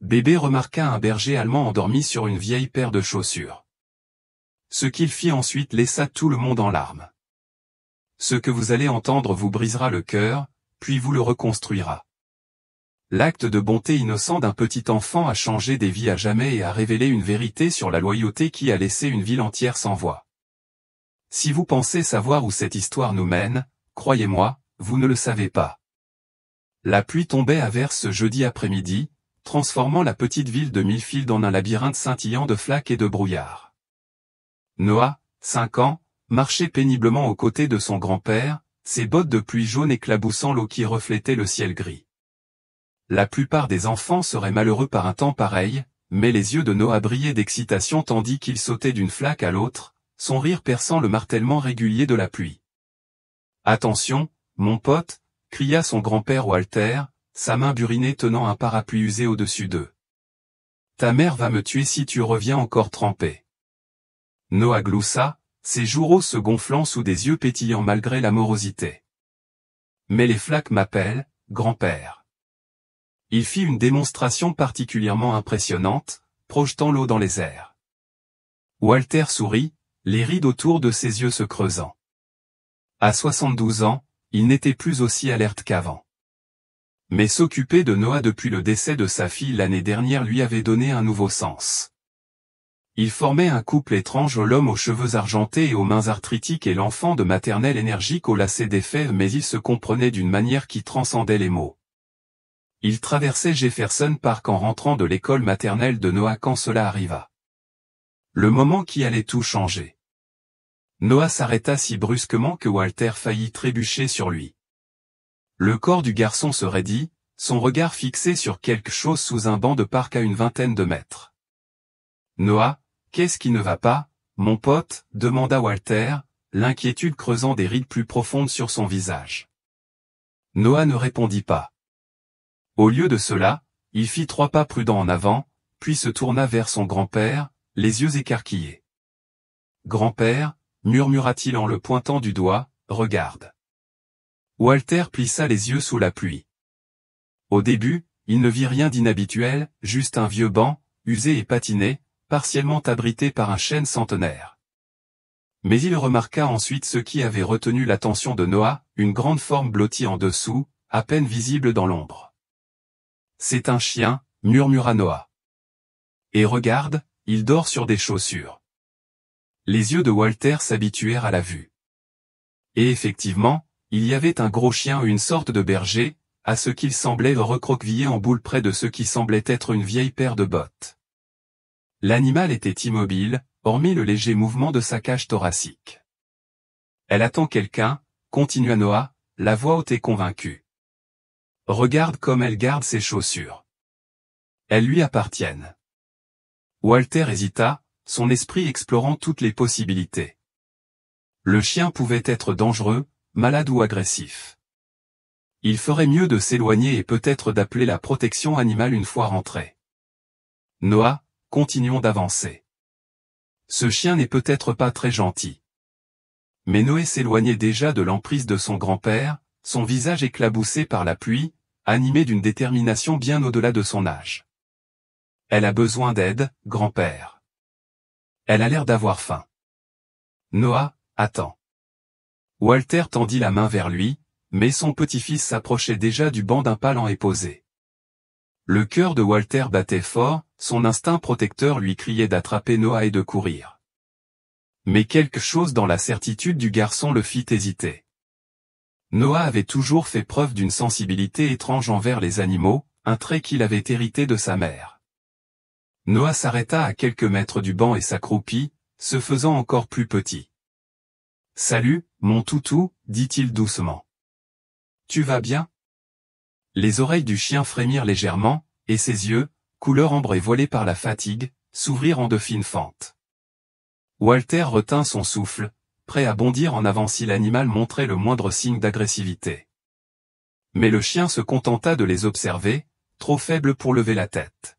Bébé remarqua un berger allemand endormi sur une vieille paire de chaussures. Ce qu'il fit ensuite laissa tout le monde en larmes. Ce que vous allez entendre vous brisera le cœur, puis vous le reconstruira. L'acte de bonté innocent d'un petit enfant a changé des vies à jamais et a révélé une vérité sur la loyauté qui a laissé une ville entière sans voix. Si vous pensez savoir où cette histoire nous mène, croyez-moi, vous ne le savez pas. La pluie tombait à verse ce jeudi après-midi, transformant la petite ville de Millfield en un labyrinthe scintillant de flaques et de brouillard. Noah, 5 ans, marchait péniblement aux côtés de son grand-père, ses bottes de pluie jaune éclaboussant l'eau qui reflétait le ciel gris. La plupart des enfants seraient malheureux par un temps pareil, mais les yeux de Noah brillaient d'excitation tandis qu'il sautait d'une flaque à l'autre, son rire perçant le martèlement régulier de la pluie. « Attention, mon pote !» cria son grand-père Walter, sa main burinée tenant un parapluie usé au-dessus d'eux. « Ta mère va me tuer si tu reviens encore trempé. » Noah gloussa, ses joues se gonflant sous des yeux pétillants malgré la morosité. « Mais les flaques m'appellent, grand-père. » Il fit une démonstration particulièrement impressionnante, projetant l'eau dans les airs. Walter sourit, les rides autour de ses yeux se creusant. À 72 ans, il n'était plus aussi alerte qu'avant. Mais s'occuper de Noah depuis le décès de sa fille l'année dernière lui avait donné un nouveau sens. Il formait un couple étrange, l'homme aux cheveux argentés et aux mains arthritiques et l'enfant de maternelle énergique aux lacets défaits, mais ils se comprenaient d'une manière qui transcendait les mots. Il traversait Jefferson Park en rentrant de l'école maternelle de Noah quand cela arriva. Le moment qui allait tout changer. Noah s'arrêta si brusquement que Walter faillit trébucher sur lui. Le corps du garçon se raidit, son regard fixé sur quelque chose sous un banc de parc à une vingtaine de mètres. « Noah, qu'est-ce qui ne va pas, mon pote ?» demanda Walter, l'inquiétude creusant des rides plus profondes sur son visage. Noah ne répondit pas. Au lieu de cela, il fit 3 pas prudents en avant, puis se tourna vers son grand-père, les yeux écarquillés. « Grand-père » murmura-t-il en le pointant du doigt, « regarde. » Walter plissa les yeux sous la pluie. Au début, il ne vit rien d'inhabituel, juste un vieux banc, usé et patiné, partiellement abrité par un chêne centenaire. Mais il remarqua ensuite ce qui avait retenu l'attention de Noah, une grande forme blottie en dessous, à peine visible dans l'ombre. « C'est un chien » murmura Noah. « Et regarde, il dort sur des chaussures. » Les yeux de Walter s'habituèrent à la vue. Et effectivement, il y avait un gros chien, une sorte de berger, à ce qu'il semblait recroquevillé en boule près de ce qui semblait être une vieille paire de bottes. L'animal était immobile, hormis le léger mouvement de sa cage thoracique. « Elle attend quelqu'un » continua Noah, la voix haute et convaincue. « Regarde comme elle garde ses chaussures. Elles lui appartiennent. » Walter hésita, son esprit explorant toutes les possibilités. Le chien pouvait être dangereux, malade ou agressif. Il ferait mieux de s'éloigner et peut-être d'appeler la protection animale une fois rentré. « Noah, continuons d'avancer. Ce chien n'est peut-être pas très gentil. » Mais Noé s'éloignait déjà de l'emprise de son grand-père, son visage éclaboussé par la pluie, animé d'une détermination bien au-delà de son âge. « Elle a besoin d'aide, grand-père. Elle a l'air d'avoir faim. » Noah, attends. Walter tendit la main vers lui, mais son petit-fils s'approchait déjà du banc d'un palan et posé. Le cœur de Walter battait fort, son instinct protecteur lui criait d'attraper Noah et de courir. Mais quelque chose dans la certitude du garçon le fit hésiter. Noah avait toujours fait preuve d'une sensibilité étrange envers les animaux, un trait qu'il avait hérité de sa mère. Noah s'arrêta à quelques mètres du banc et s'accroupit, se faisant encore plus petit. « Salut, mon toutou » dit-il doucement. « Tu vas bien ?» Les oreilles du chien frémirent légèrement, et ses yeux, couleur ambre et voilés par la fatigue, s'ouvrirent en de fines fentes. Walter retint son souffle, prêt à bondir en avant si l'animal montrait le moindre signe d'agressivité. Mais le chien se contenta de les observer, trop faible pour lever la tête.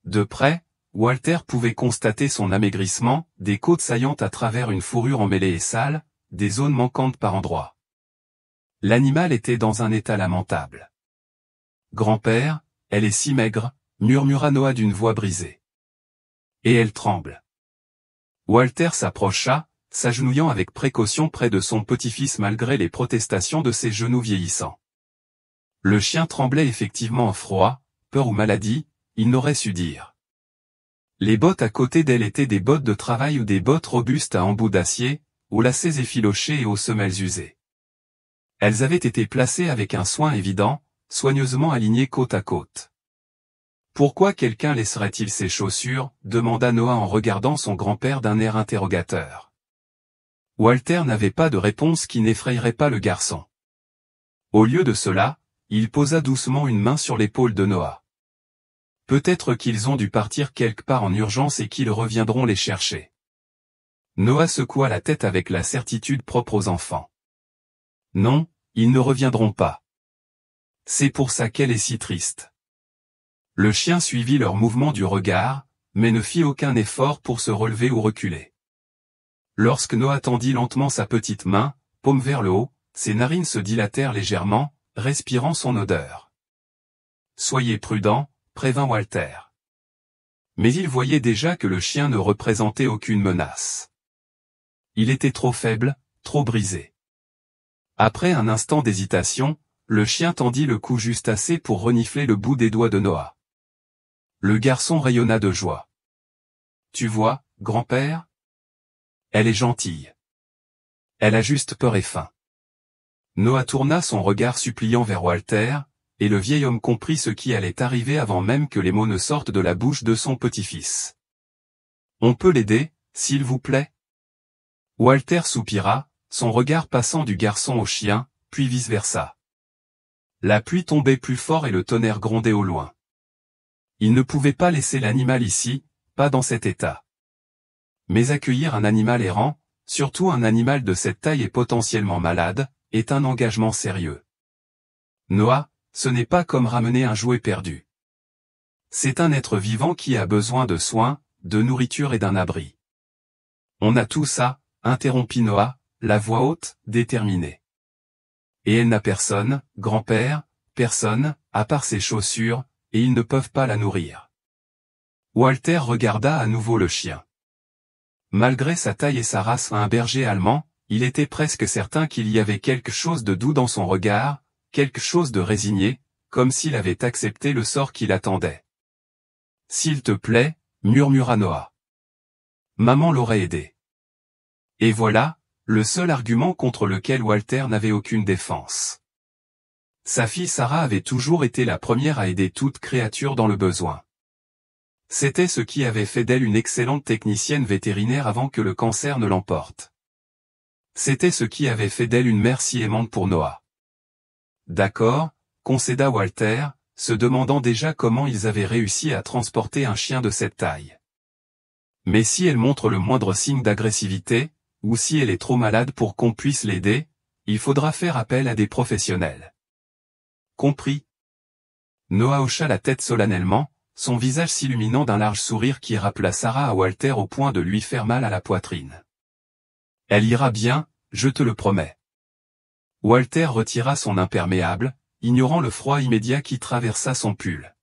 De près, Walter pouvait constater son amaigrissement, des côtes saillantes à travers une fourrure emmêlée et sale, des zones manquantes par endroits. L'animal était dans un état lamentable. « Grand-père, elle est si maigre » murmura Noah d'une voix brisée. Et elle tremble. Walter s'approcha, s'agenouillant avec précaution près de son petit-fils malgré les protestations de ses genoux vieillissants. Le chien tremblait effectivement en froid, peur ou maladie, il n'aurait su dire. Les bottes à côté d'elle étaient des bottes de travail ou des bottes robustes à embout d'acier, aux lacets effilochés et aux semelles usées. Elles avaient été placées avec un soin évident, soigneusement alignées côte à côte. Pourquoi quelqu'un laisserait-il ses chaussures, demanda Noah en regardant son grand-père d'un air interrogateur. Walter n'avait pas de réponse qui n'effrayerait pas le garçon. Au lieu de cela, il posa doucement une main sur l'épaule de Noah. Peut-être qu'ils ont dû partir quelque part en urgence et qu'ils reviendront les chercher. Noah secoua la tête avec la certitude propre aux enfants. Non, ils ne reviendront pas. C'est pour ça qu'elle est si triste. Le chien suivit leur mouvement du regard, mais ne fit aucun effort pour se relever ou reculer. Lorsque Noah tendit lentement sa petite main, paume vers le haut, ses narines se dilatèrent légèrement, respirant son odeur. Soyez prudent, prévint Walter. Mais il voyait déjà que le chien ne représentait aucune menace. Il était trop faible, trop brisé. Après un instant d'hésitation, le chien tendit le cou juste assez pour renifler le bout des doigts de Noah. Le garçon rayonna de joie. Tu vois, grand-père? Elle est gentille. Elle a juste peur et faim. Noah tourna son regard suppliant vers Walter, et le vieil homme comprit ce qui allait arriver avant même que les mots ne sortent de la bouche de son petit-fils. On peut l'aider, s'il vous plaît? Walter soupira, son regard passant du garçon au chien, puis vice-versa. La pluie tombait plus fort et le tonnerre grondait au loin. Il ne pouvait pas laisser l'animal ici, pas dans cet état. Mais accueillir un animal errant, surtout un animal de cette taille et potentiellement malade, est un engagement sérieux. Noah, ce n'est pas comme ramener un jouet perdu. C'est un être vivant qui a besoin de soins, de nourriture et d'un abri. On a tout ça, interrompit Noah, la voix haute, déterminée. Et elle n'a personne, grand-père, personne, à part ses chaussures, et ils ne peuvent pas la nourrir. Walter regarda à nouveau le chien. Malgré sa taille et sa race à un berger allemand, il était presque certain qu'il y avait quelque chose de doux dans son regard, quelque chose de résigné, comme s'il avait accepté le sort qui l'attendait. « S'il te plaît, » murmura Noah. « Maman l'aurait aidé. » Et voilà, le seul argument contre lequel Walter n'avait aucune défense. Sa fille Sarah avait toujours été la première à aider toute créature dans le besoin. C'était ce qui avait fait d'elle une excellente technicienne vétérinaire avant que le cancer ne l'emporte. C'était ce qui avait fait d'elle une mère si aimante pour Noah. D'accord, concéda Walter, se demandant déjà comment ils avaient réussi à transporter un chien de cette taille. Mais si elle montre le moindre signe d'agressivité, ou si elle est trop malade pour qu'on puisse l'aider, il faudra faire appel à des professionnels. Compris. Noah hocha la tête solennellement, son visage s'illuminant d'un large sourire qui rappela Sarah à Walter au point de lui faire mal à la poitrine. Elle ira bien, je te le promets. Walter retira son imperméable, ignorant le froid immédiat qui traversa son pull.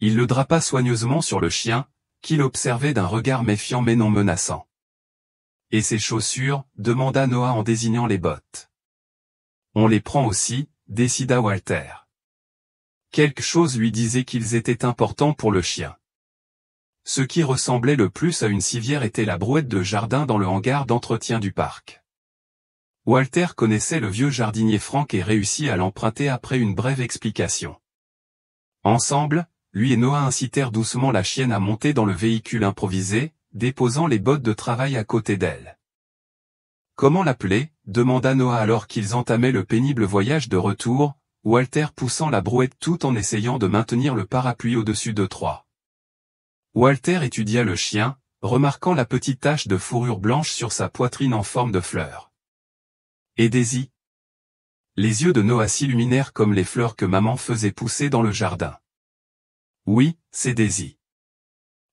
Il le drapa soigneusement sur le chien, qu'il observait d'un regard méfiant mais non menaçant. « Et ses chaussures ?» demanda Noah en désignant les bottes. « On les prend aussi ?» décida Walter. Quelque chose lui disait qu'ils étaient importants pour le chien. Ce qui ressemblait le plus à une civière était la brouette de jardin dans le hangar d'entretien du parc. Walter connaissait le vieux jardinier Frank et réussit à l'emprunter après une brève explication. Ensemble, lui et Noah incitèrent doucement la chienne à monter dans le véhicule improvisé, déposant les bottes de travail à côté d'elle. « Comment l'appeler ?» demanda Noah alors qu'ils entamaient le pénible voyage de retour, Walter poussant la brouette tout en essayant de maintenir le parapluie au-dessus d'eux trois. Walter étudia le chien, remarquant la petite tache de fourrure blanche sur sa poitrine en forme de fleur. « Et Daisy ?» Les yeux de Noah s'illuminèrent comme les fleurs que maman faisait pousser dans le jardin. « Oui, c'est Daisy. »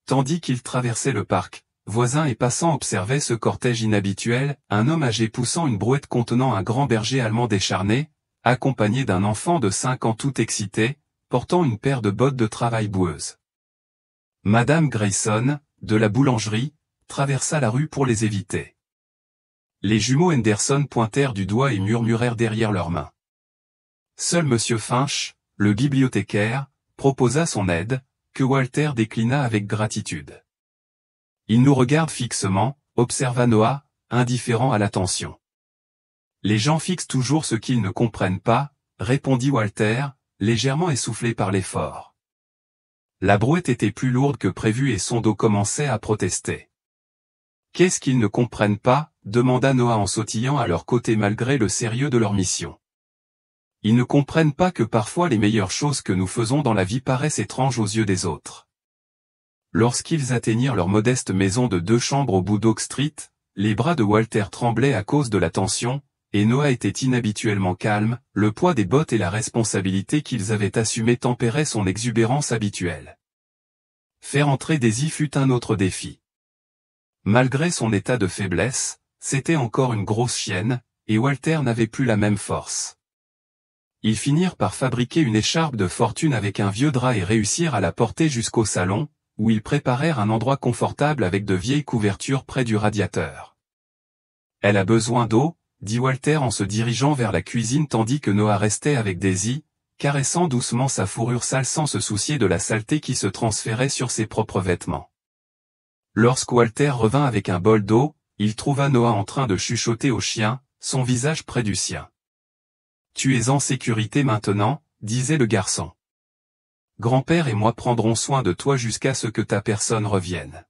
Tandis qu'il traversait le parc, voisins et passants observaient ce cortège inhabituel, un homme âgé poussant une brouette contenant un grand berger allemand décharné, accompagné d'un enfant de 5 ans tout excité, portant une paire de bottes de travail boueuses. Madame Grayson, de la boulangerie, traversa la rue pour les éviter. Les jumeaux Henderson pointèrent du doigt et murmurèrent derrière leurs mains. Seul Monsieur Finch, le bibliothécaire, proposa son aide, que Walter déclina avec gratitude. Il nous regarde fixement, observa Noah, indifférent à l'attention. Les gens fixent toujours ce qu'ils ne comprennent pas, répondit Walter, légèrement essoufflé par l'effort. La brouette était plus lourde que prévu et son dos commençait à protester. Qu'est-ce qu'ils ne comprennent pas, demanda Noah en sautillant à leur côté malgré le sérieux de leur mission. Ils ne comprennent pas que parfois les meilleures choses que nous faisons dans la vie paraissent étranges aux yeux des autres. Lorsqu'ils atteignirent leur modeste maison de 2 chambres au bout d'Oak Street, les bras de Walter tremblaient à cause de la tension, et Noah était inhabituellement calme, le poids des bottes et la responsabilité qu'ils avaient assumée tempéraient son exubérance habituelle. Faire entrer Daisy fut un autre défi. Malgré son état de faiblesse, c'était encore une grosse chienne, et Walter n'avait plus la même force. Ils finirent par fabriquer une écharpe de fortune avec un vieux drap et réussirent à la porter jusqu'au salon, où ils préparèrent un endroit confortable avec de vieilles couvertures près du radiateur. « Elle a besoin d'eau », dit Walter en se dirigeant vers la cuisine tandis que Noah restait avec Daisy, caressant doucement sa fourrure sale sans se soucier de la saleté qui se transférait sur ses propres vêtements. Lorsque Walter revint avec un bol d'eau, il trouva Noah en train de chuchoter au chien, son visage près du sien. « Tu es en sécurité maintenant, » disait le garçon. « Grand-père et moi prendrons soin de toi jusqu'à ce que ta personne revienne.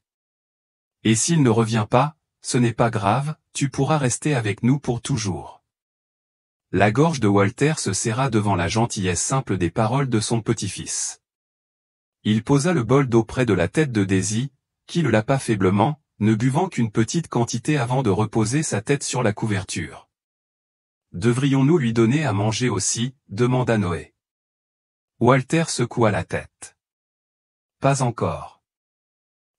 Et s'il ne revient pas, ce n'est pas grave, tu pourras rester avec nous pour toujours. » La gorge de Walter se serra devant la gentillesse simple des paroles de son petit-fils. Il posa le bol d'eau près de la tête de Daisy, qui le lapa faiblement, ne buvant qu'une petite quantité avant de reposer sa tête sur la couverture. « Devrions-nous lui donner à manger aussi ?» demanda Noé. Walter secoua la tête. « Pas encore.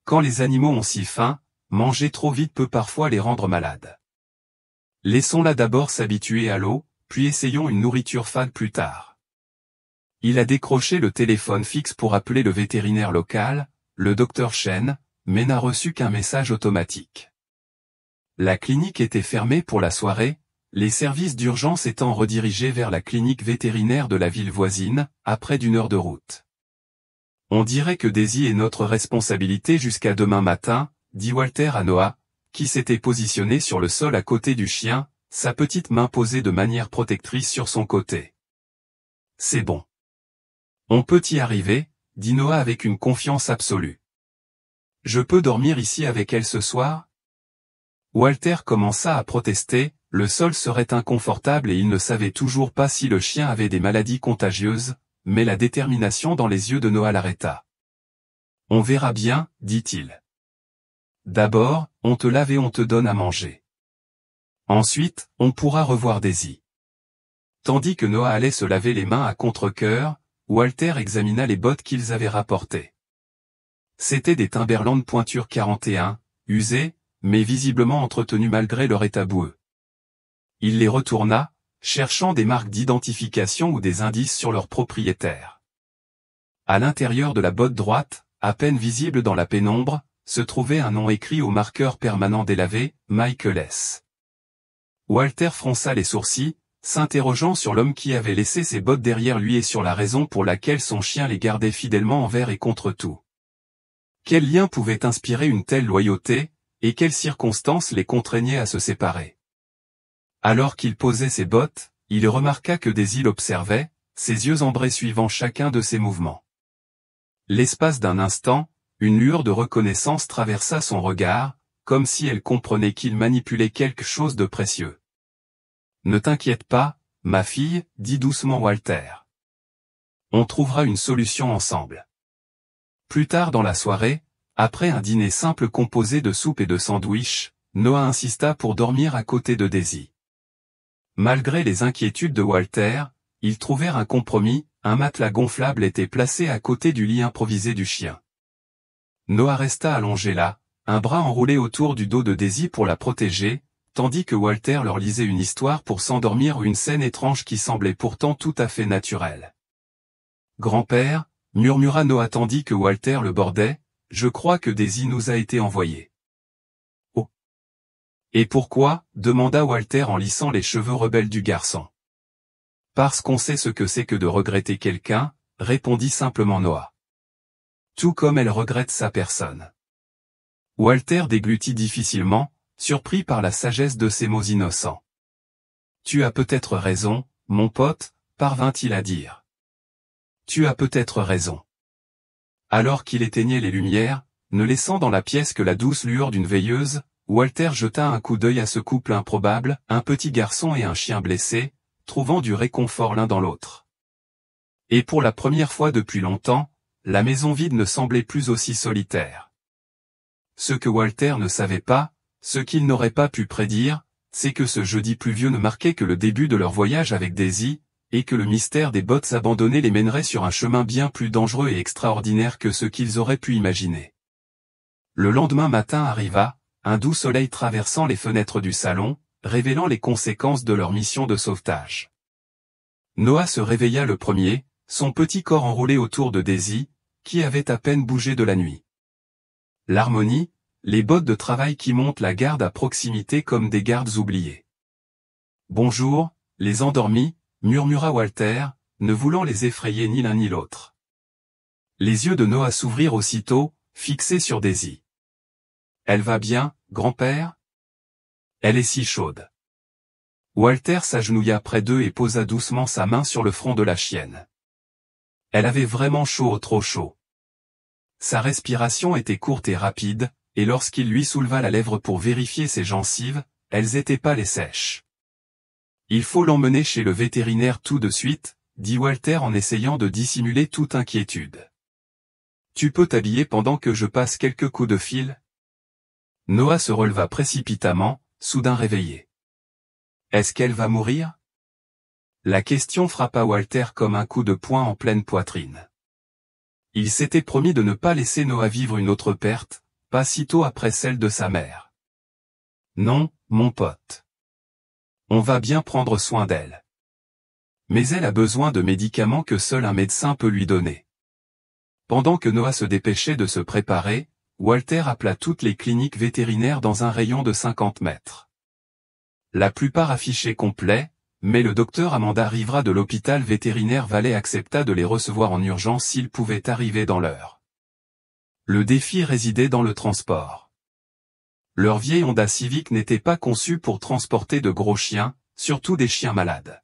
Quand les animaux ont si faim, manger trop vite peut parfois les rendre malades. Laissons-la d'abord s'habituer à l'eau, puis essayons une nourriture fade plus tard. » Il a décroché le téléphone fixe pour appeler le vétérinaire local, le docteur Chen, mais n'a reçu qu'un message automatique. La clinique était fermée pour la soirée, les services d'urgence étant redirigés vers la clinique vétérinaire de la ville voisine, à près d'1 heure de route. « On dirait que Daisy est notre responsabilité jusqu'à demain matin, » dit Walter à Noah, qui s'était positionné sur le sol à côté du chien, sa petite main posée de manière protectrice sur son côté. « C'est bon. On peut y arriver, » dit Noah avec une confiance absolue. « Je peux dormir ici avec elle ce soir ?» Walter commença à protester, le sol serait inconfortable et il ne savait toujours pas si le chien avait des maladies contagieuses, mais la détermination dans les yeux de Noah l'arrêta. « On verra bien, » dit-il. « D'abord, on te lave et on te donne à manger. Ensuite, on pourra revoir Daisy. » Tandis que Noah allait se laver les mains à contre-cœur, Walter examina les bottes qu'ils avaient rapportées. C'étaient des Timberland pointure 41, usées, mais visiblement entretenues malgré leur état boueux. Il les retourna, cherchant des marques d'identification ou des indices sur leur propriétaire. À l'intérieur de la botte droite, à peine visible dans la pénombre, se trouvait un nom écrit au marqueur permanent délavé, Michael S. Walter fronça les sourcils, s'interrogeant sur l'homme qui avait laissé ses bottes derrière lui et sur la raison pour laquelle son chien les gardait fidèlement envers et contre tout. Quel lien pouvait inspirer une telle loyauté, et quelles circonstances les contraignaient à se séparer? Alors qu'il posait ses bottes, il remarqua que Daisy l'observait, ses yeux ambrés suivant chacun de ses mouvements. L'espace d'un instant, une lueur de reconnaissance traversa son regard, comme si elle comprenait qu'il manipulait quelque chose de précieux. « Ne t'inquiète pas, ma fille, » dit doucement Walter. « On trouvera une solution ensemble. » Plus tard dans la soirée, après un dîner simple composé de soupe et de sandwich, Noah insista pour dormir à côté de Daisy. Malgré les inquiétudes de Walter, ils trouvèrent un compromis, un matelas gonflable était placé à côté du lit improvisé du chien. Noah resta allongé là, un bras enroulé autour du dos de Daisy pour la protéger, tandis que Walter leur lisait une histoire pour s'endormir ou une scène étrange qui semblait pourtant tout à fait naturelle. Grand-père, murmura Noah tandis que Walter le bordait, je crois que Daisy nous a été envoyée. Oh. Et pourquoi? Demanda Walter en lissant les cheveux rebelles du garçon. Parce qu'on sait ce que c'est que de regretter quelqu'un, répondit simplement Noah. Tout comme elle regrette sa personne. Walter déglutit difficilement, surpris par la sagesse de ces mots innocents. Tu as peut-être raison, mon pote, parvint-il à dire. Tu as peut-être raison. Alors qu'il éteignait les lumières, ne laissant dans la pièce que la douce lueur d'une veilleuse, Walter jeta un coup d'œil à ce couple improbable, un petit garçon et un chien blessé, trouvant du réconfort l'un dans l'autre. Et pour la première fois depuis longtemps, la maison vide ne semblait plus aussi solitaire. Ce que Walter ne savait pas, ce qu'il n'aurait pas pu prédire, c'est que ce jeudi pluvieux ne marquait que le début de leur voyage avec Daisy, et que le mystère des bottes abandonnées les mènerait sur un chemin bien plus dangereux et extraordinaire que ce qu'ils auraient pu imaginer. Le lendemain matin arriva, un doux soleil traversant les fenêtres du salon, révélant les conséquences de leur mission de sauvetage. Noah se réveilla le premier, son petit corps enroulé autour de Daisy, qui avait à peine bougé de la nuit. L'harmonie, les bottes de travail qui montent la garde à proximité comme des gardes oubliés. Bonjour, les endormis, murmura Walter, ne voulant les effrayer ni l'un ni l'autre. Les yeux de Noah s'ouvrirent aussitôt, fixés sur Daisy. Elle va bien, grand-père? Elle est si chaude. Walter s'agenouilla près d'eux et posa doucement sa main sur le front de la chienne. Elle avait vraiment chaud, trop chaud. Sa respiration était courte et rapide, et lorsqu'il lui souleva la lèvre pour vérifier ses gencives, elles étaient pâles et sèches. Il faut l'emmener chez le vétérinaire tout de suite, dit Walter en essayant de dissimuler toute inquiétude. Tu peux t'habiller pendant que je passe quelques coups de fil? Noah se releva précipitamment, soudain réveillé. Est-ce qu'elle va mourir? La question frappa Walter comme un coup de poing en pleine poitrine. Il s'était promis de ne pas laisser Noah vivre une autre perte, pas sitôt après celle de sa mère. Non, mon pote. On va bien prendre soin d'elle. Mais elle a besoin de médicaments que seul un médecin peut lui donner. Pendant que Noah se dépêchait de se préparer, Walter appela toutes les cliniques vétérinaires dans un rayon de 50 mètres. La plupart affichaient complet, mais le docteur Amanda Rivera de l'hôpital vétérinaire Valley accepta de les recevoir en urgence s'ils pouvaient arriver dans l'heure. Le défi résidait dans le transport. Leur vieille Honda Civic n'était pas conçue pour transporter de gros chiens, surtout des chiens malades.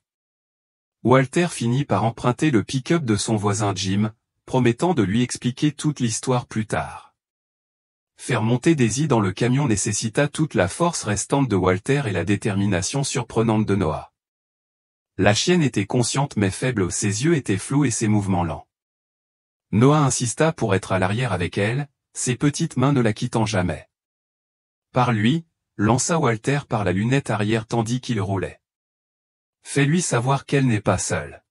Walter finit par emprunter le pick-up de son voisin Jim, promettant de lui expliquer toute l'histoire plus tard. Faire monter Daisy dans le camion nécessita toute la force restante de Walter et la détermination surprenante de Noah. La chienne était consciente mais faible, ses yeux étaient flous et ses mouvements lents. Noah insista pour être à l'arrière avec elle, ses petites mains ne la quittant jamais. Par lui, lança Walter par la lunette arrière tandis qu'il roulait. Fais-lui savoir qu'elle n'est pas seule.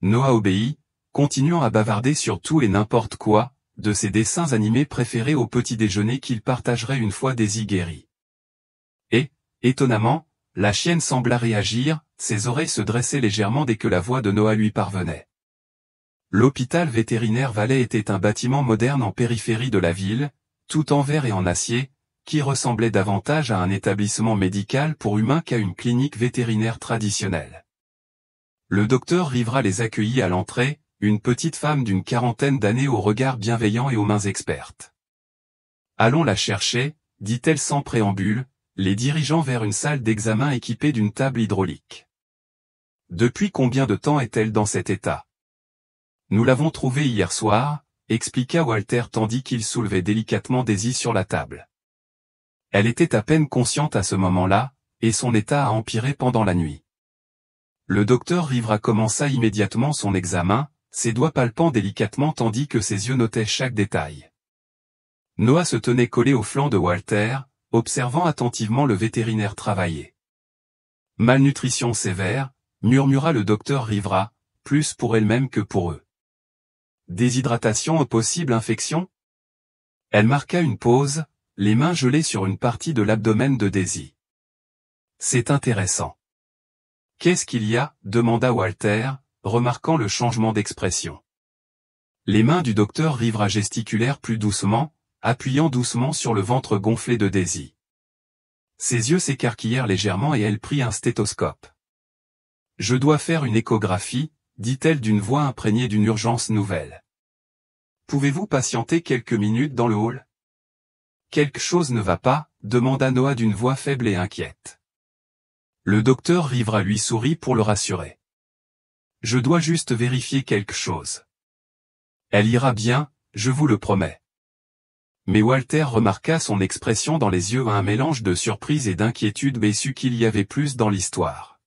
Noah obéit, continuant à bavarder sur tout et n'importe quoi, de ses dessins animés préférés au petit déjeuner qu'il partagerait une fois Daisy guérie. Et, étonnamment, la chienne sembla réagir, ses oreilles se dressaient légèrement dès que la voix de Noah lui parvenait. L'hôpital vétérinaire Valley était un bâtiment moderne en périphérie de la ville, tout en verre et en acier, qui ressemblait davantage à un établissement médical pour humains qu'à une clinique vétérinaire traditionnelle. Le docteur Rivera les accueillit à l'entrée, une petite femme d'une quarantaine d'années au regard bienveillant et aux mains expertes. « Allons la chercher », dit-elle sans préambule, les dirigeant vers une salle d'examen équipée d'une table hydraulique. « Depuis combien de temps est-elle dans cet état ? » Nous l'avons trouvée hier soir, expliqua Walter tandis qu'il soulevait délicatement Daisy sur la table. Elle était à peine consciente à ce moment-là, et son état a empiré pendant la nuit. Le docteur Rivera commença immédiatement son examen, ses doigts palpant délicatement tandis que ses yeux notaient chaque détail. Noah se tenait collé au flanc de Walter, observant attentivement le vétérinaire travailler. « Malnutrition sévère », murmura le docteur Rivera, plus pour elle-même que pour eux. « Déshydratation ou possible infection ?» Elle marqua une pause, les mains gelées sur une partie de l'abdomen de Daisy. « C'est intéressant. »« Qu'est-ce qu'il y a ?» demanda Walter, remarquant le changement d'expression. Les mains du docteur Rivera gesticulèrent plus doucement, appuyant doucement sur le ventre gonflé de Daisy. Ses yeux s'écarquillèrent légèrement et elle prit un stéthoscope. « Je dois faire une échographie », dit-elle d'une voix imprégnée d'une urgence nouvelle. « Pouvez-vous patienter quelques minutes dans le hall ? » « Quelque chose ne va pas ?» demanda Noah d'une voix faible et inquiète. Le docteur Rivera lui sourit pour le rassurer. « Je dois juste vérifier quelque chose. Elle ira bien, je vous le promets. » Mais Walter remarqua son expression dans les yeux à un mélange de surprise et d'inquiétude mais sut qu'il y avait plus dans l'histoire.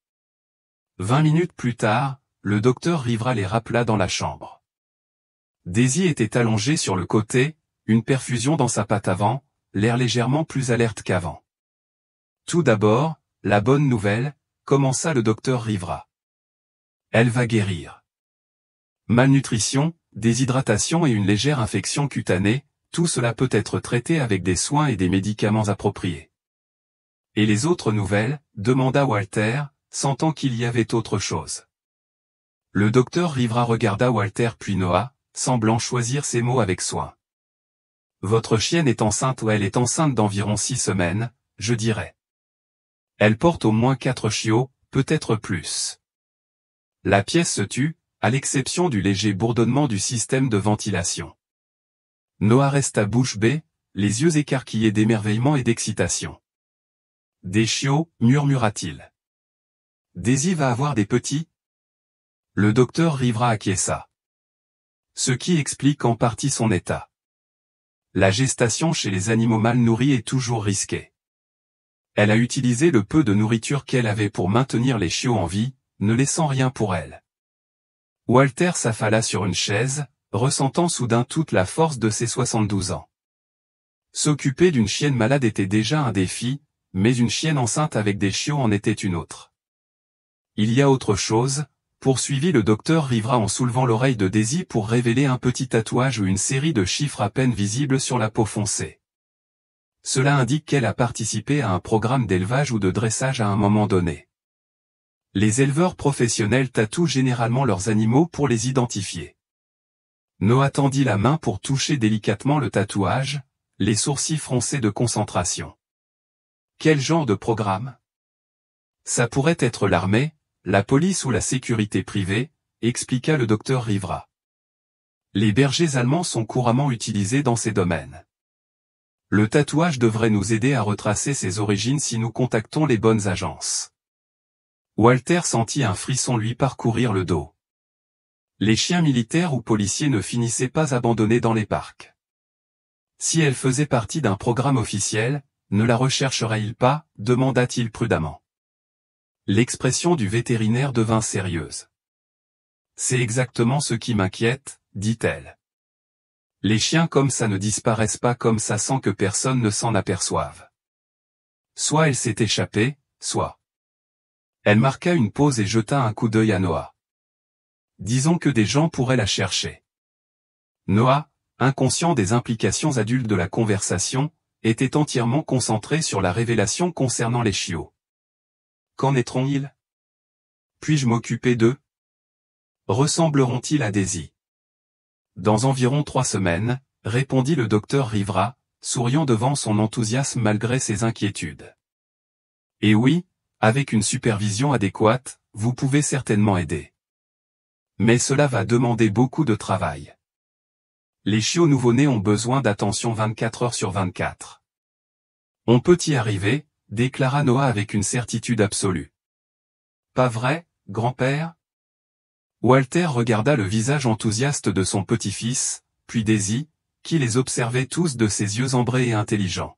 20 minutes plus tard, le docteur Rivera les rappela dans la chambre. Daisy était allongée sur le côté, une perfusion dans sa patte avant, l'air légèrement plus alerte qu'avant. Tout d'abord, la bonne nouvelle, commença le docteur Rivera. Elle va guérir. Malnutrition, déshydratation et une légère infection cutanée, tout cela peut être traité avec des soins et des médicaments appropriés. Et les autres nouvelles, demanda Walter, sentant qu'il y avait autre chose. Le docteur Rivera regarda Walter puis Noah, semblant choisir ses mots avec soin. Votre chienne est enceinte ou elle est enceinte d'environ 6 semaines, je dirais. Elle porte au moins 4 chiots, peut-être plus. La pièce se tut, à l'exception du léger bourdonnement du système de ventilation. Noah resta bouche bée, les yeux écarquillés d'émerveillement et d'excitation. Des chiots, murmura-t-il. Daisy va avoir des petits ? Le docteur Rivera acquiesça. Ce qui explique en partie son état. La gestation chez les animaux mal nourris est toujours risquée. Elle a utilisé le peu de nourriture qu'elle avait pour maintenir les chiots en vie, ne laissant rien pour elle. Walter s'affala sur une chaise, ressentant soudain toute la force de ses 72 ans. S'occuper d'une chienne malade était déjà un défi, mais une chienne enceinte avec des chiots en était une autre. Il y a autre chose, poursuivit le docteur Rivera en soulevant l'oreille de Daisy pour révéler un petit tatouage ou une série de chiffres à peine visibles sur la peau foncée. Cela indique qu'elle a participé à un programme d'élevage ou de dressage à un moment donné. Les éleveurs professionnels tatouent généralement leurs animaux pour les identifier. Noah tendit la main pour toucher délicatement le tatouage, les sourcils froncés de concentration. Quel genre de programme ? Ça pourrait être l'armée, la police ou la sécurité privée, expliqua le docteur Rivera. Les bergers allemands sont couramment utilisés dans ces domaines. Le tatouage devrait nous aider à retracer ses origines si nous contactons les bonnes agences. Walter sentit un frisson lui parcourir le dos. Les chiens militaires ou policiers ne finissaient pas abandonnés dans les parcs. Si elle faisait partie d'un programme officiel, ne la rechercherait-il pas, demanda-t-il prudemment. L'expression du vétérinaire devint sérieuse. C'est exactement ce qui m'inquiète, dit-elle. Les chiens comme ça ne disparaissent pas comme ça sans que personne ne s'en aperçoive. Soit elle s'est échappée, soit. Elle marqua une pause et jeta un coup d'œil à Noah. Disons que des gens pourraient la chercher. Noah, inconscient des implications adultes de la conversation, était entièrement concentré sur la révélation concernant les chiots. Qu'en naîtront-ils ? Puis-je m'occuper d'eux ? Ressembleront-ils à Daisy ? Dans environ 3 semaines, répondit le docteur Rivera, souriant devant son enthousiasme malgré ses inquiétudes. Et oui, avec une supervision adéquate, vous pouvez certainement aider. Mais cela va demander beaucoup de travail. Les chiots nouveau-nés ont besoin d'attention 24 heures sur 24. On peut y arriver, déclara Noah avec une certitude absolue. Pas vrai, grand-père ? Walter regarda le visage enthousiaste de son petit-fils, puis Daisy, qui les observait tous de ses yeux ambrés et intelligents.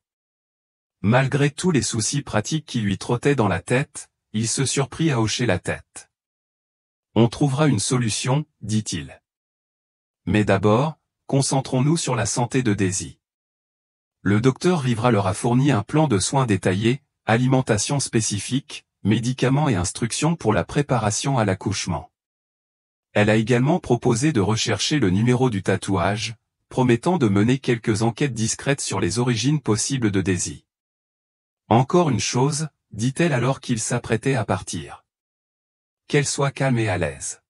Malgré tous les soucis pratiques qui lui trottaient dans la tête, il se surprit à hocher la tête. On trouvera une solution, dit-il. Mais d'abord, concentrons-nous sur la santé de Daisy. Le docteur Rivera leur a fourni un plan de soins détaillé, alimentation spécifique, médicaments et instructions pour la préparation à l'accouchement. Elle a également proposé de rechercher le numéro du tatouage, promettant de mener quelques enquêtes discrètes sur les origines possibles de Daisy. Encore une chose, dit-elle alors qu'il s'apprêtait à partir. Qu'elle soit calme et à l'aise.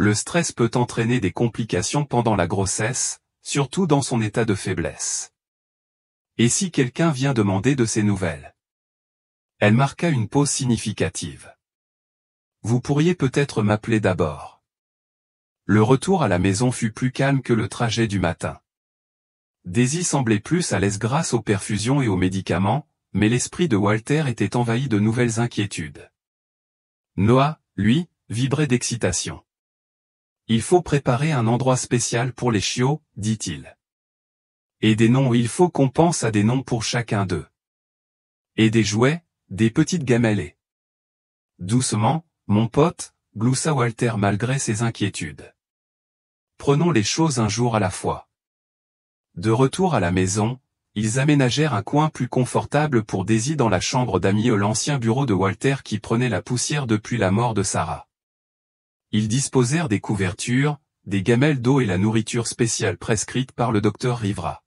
Le stress peut entraîner des complications pendant la grossesse, surtout dans son état de faiblesse. Et si quelqu'un vient demander de ses nouvelles? Elle marqua une pause significative. Vous pourriez peut-être m'appeler d'abord. Le retour à la maison fut plus calme que le trajet du matin. Daisy semblait plus à l'aise grâce aux perfusions et aux médicaments, mais l'esprit de Walter était envahi de nouvelles inquiétudes. Noah, lui, vibrait d'excitation. Il faut préparer un endroit spécial pour les chiots, dit-il. Et des noms, il faut qu'on pense à des noms pour chacun d'eux. Et des jouets, des petites gamelles. Doucement, mon pote, gloussa Walter malgré ses inquiétudes. Prenons les choses un jour à la fois. De retour à la maison, ils aménagèrent un coin plus confortable pour Daisy dans la chambre d'amis, l'ancien bureau de Walter qui prenait la poussière depuis la mort de Sarah. Ils disposèrent des couvertures, des gamelles d'eau et la nourriture spéciale prescrite par le docteur Rivera.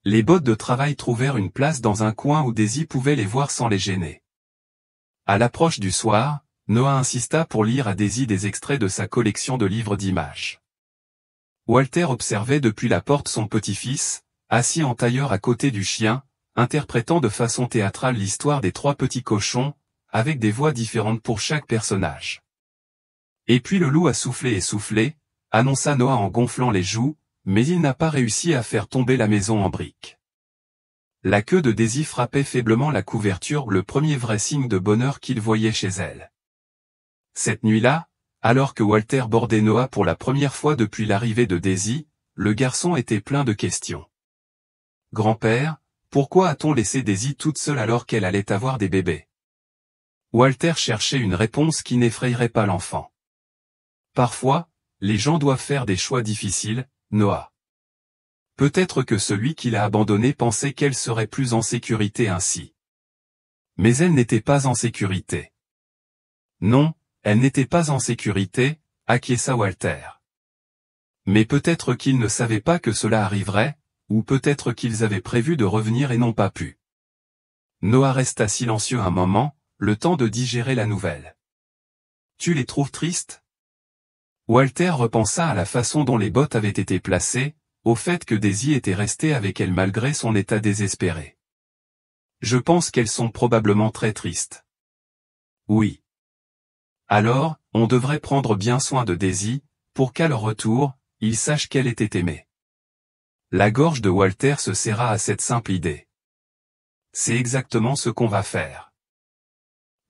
Les bottes de travail trouvèrent une place dans un coin où Daisy pouvait les voir sans les gêner. À l'approche du soir, Noah insista pour lire à Daisy des extraits de sa collection de livres d'images. Walter observait depuis la porte son petit-fils, assis en tailleur à côté du chien, interprétant de façon théâtrale l'histoire des 3 petits cochons, avec des voix différentes pour chaque personnage. Et puis le loup a soufflé et soufflé, annonça Noah en gonflant les joues, mais il n'a pas réussi à faire tomber la maison en briques. La queue de Daisy frappait faiblement la couverture, le premier vrai signe de bonheur qu'il voyait chez elle. Cette nuit-là, alors que Walter bordait Noah pour la première fois depuis l'arrivée de Daisy, le garçon était plein de questions. « Grand-père, pourquoi a-t-on laissé Daisy toute seule alors qu'elle allait avoir des bébés ?» Walter cherchait une réponse qui n'effrayerait pas l'enfant. « Parfois, les gens doivent faire des choix difficiles, Noah. Peut-être que celui qui l'a abandonnée pensait qu'elle serait plus en sécurité ainsi. Mais elle n'était pas en sécurité. » Non, elle n'était pas en sécurité, acquiesça Walter. Mais peut-être qu'ils ne savaient pas que cela arriverait, ou peut-être qu'ils avaient prévu de revenir et n'ont pas pu. Noah resta silencieux un moment, le temps de digérer la nouvelle. « Tu les trouves tristes ?» Walter repensa à la façon dont les bottes avaient été placées, au fait que Daisy était restée avec elle malgré son état désespéré. « Je pense qu'elles sont probablement très tristes. »« Oui. » Alors, on devrait prendre bien soin de Daisy, pour qu'à leur retour, ils sachent qu'elle était aimée. La gorge de Walter se serra à cette simple idée. C'est exactement ce qu'on va faire.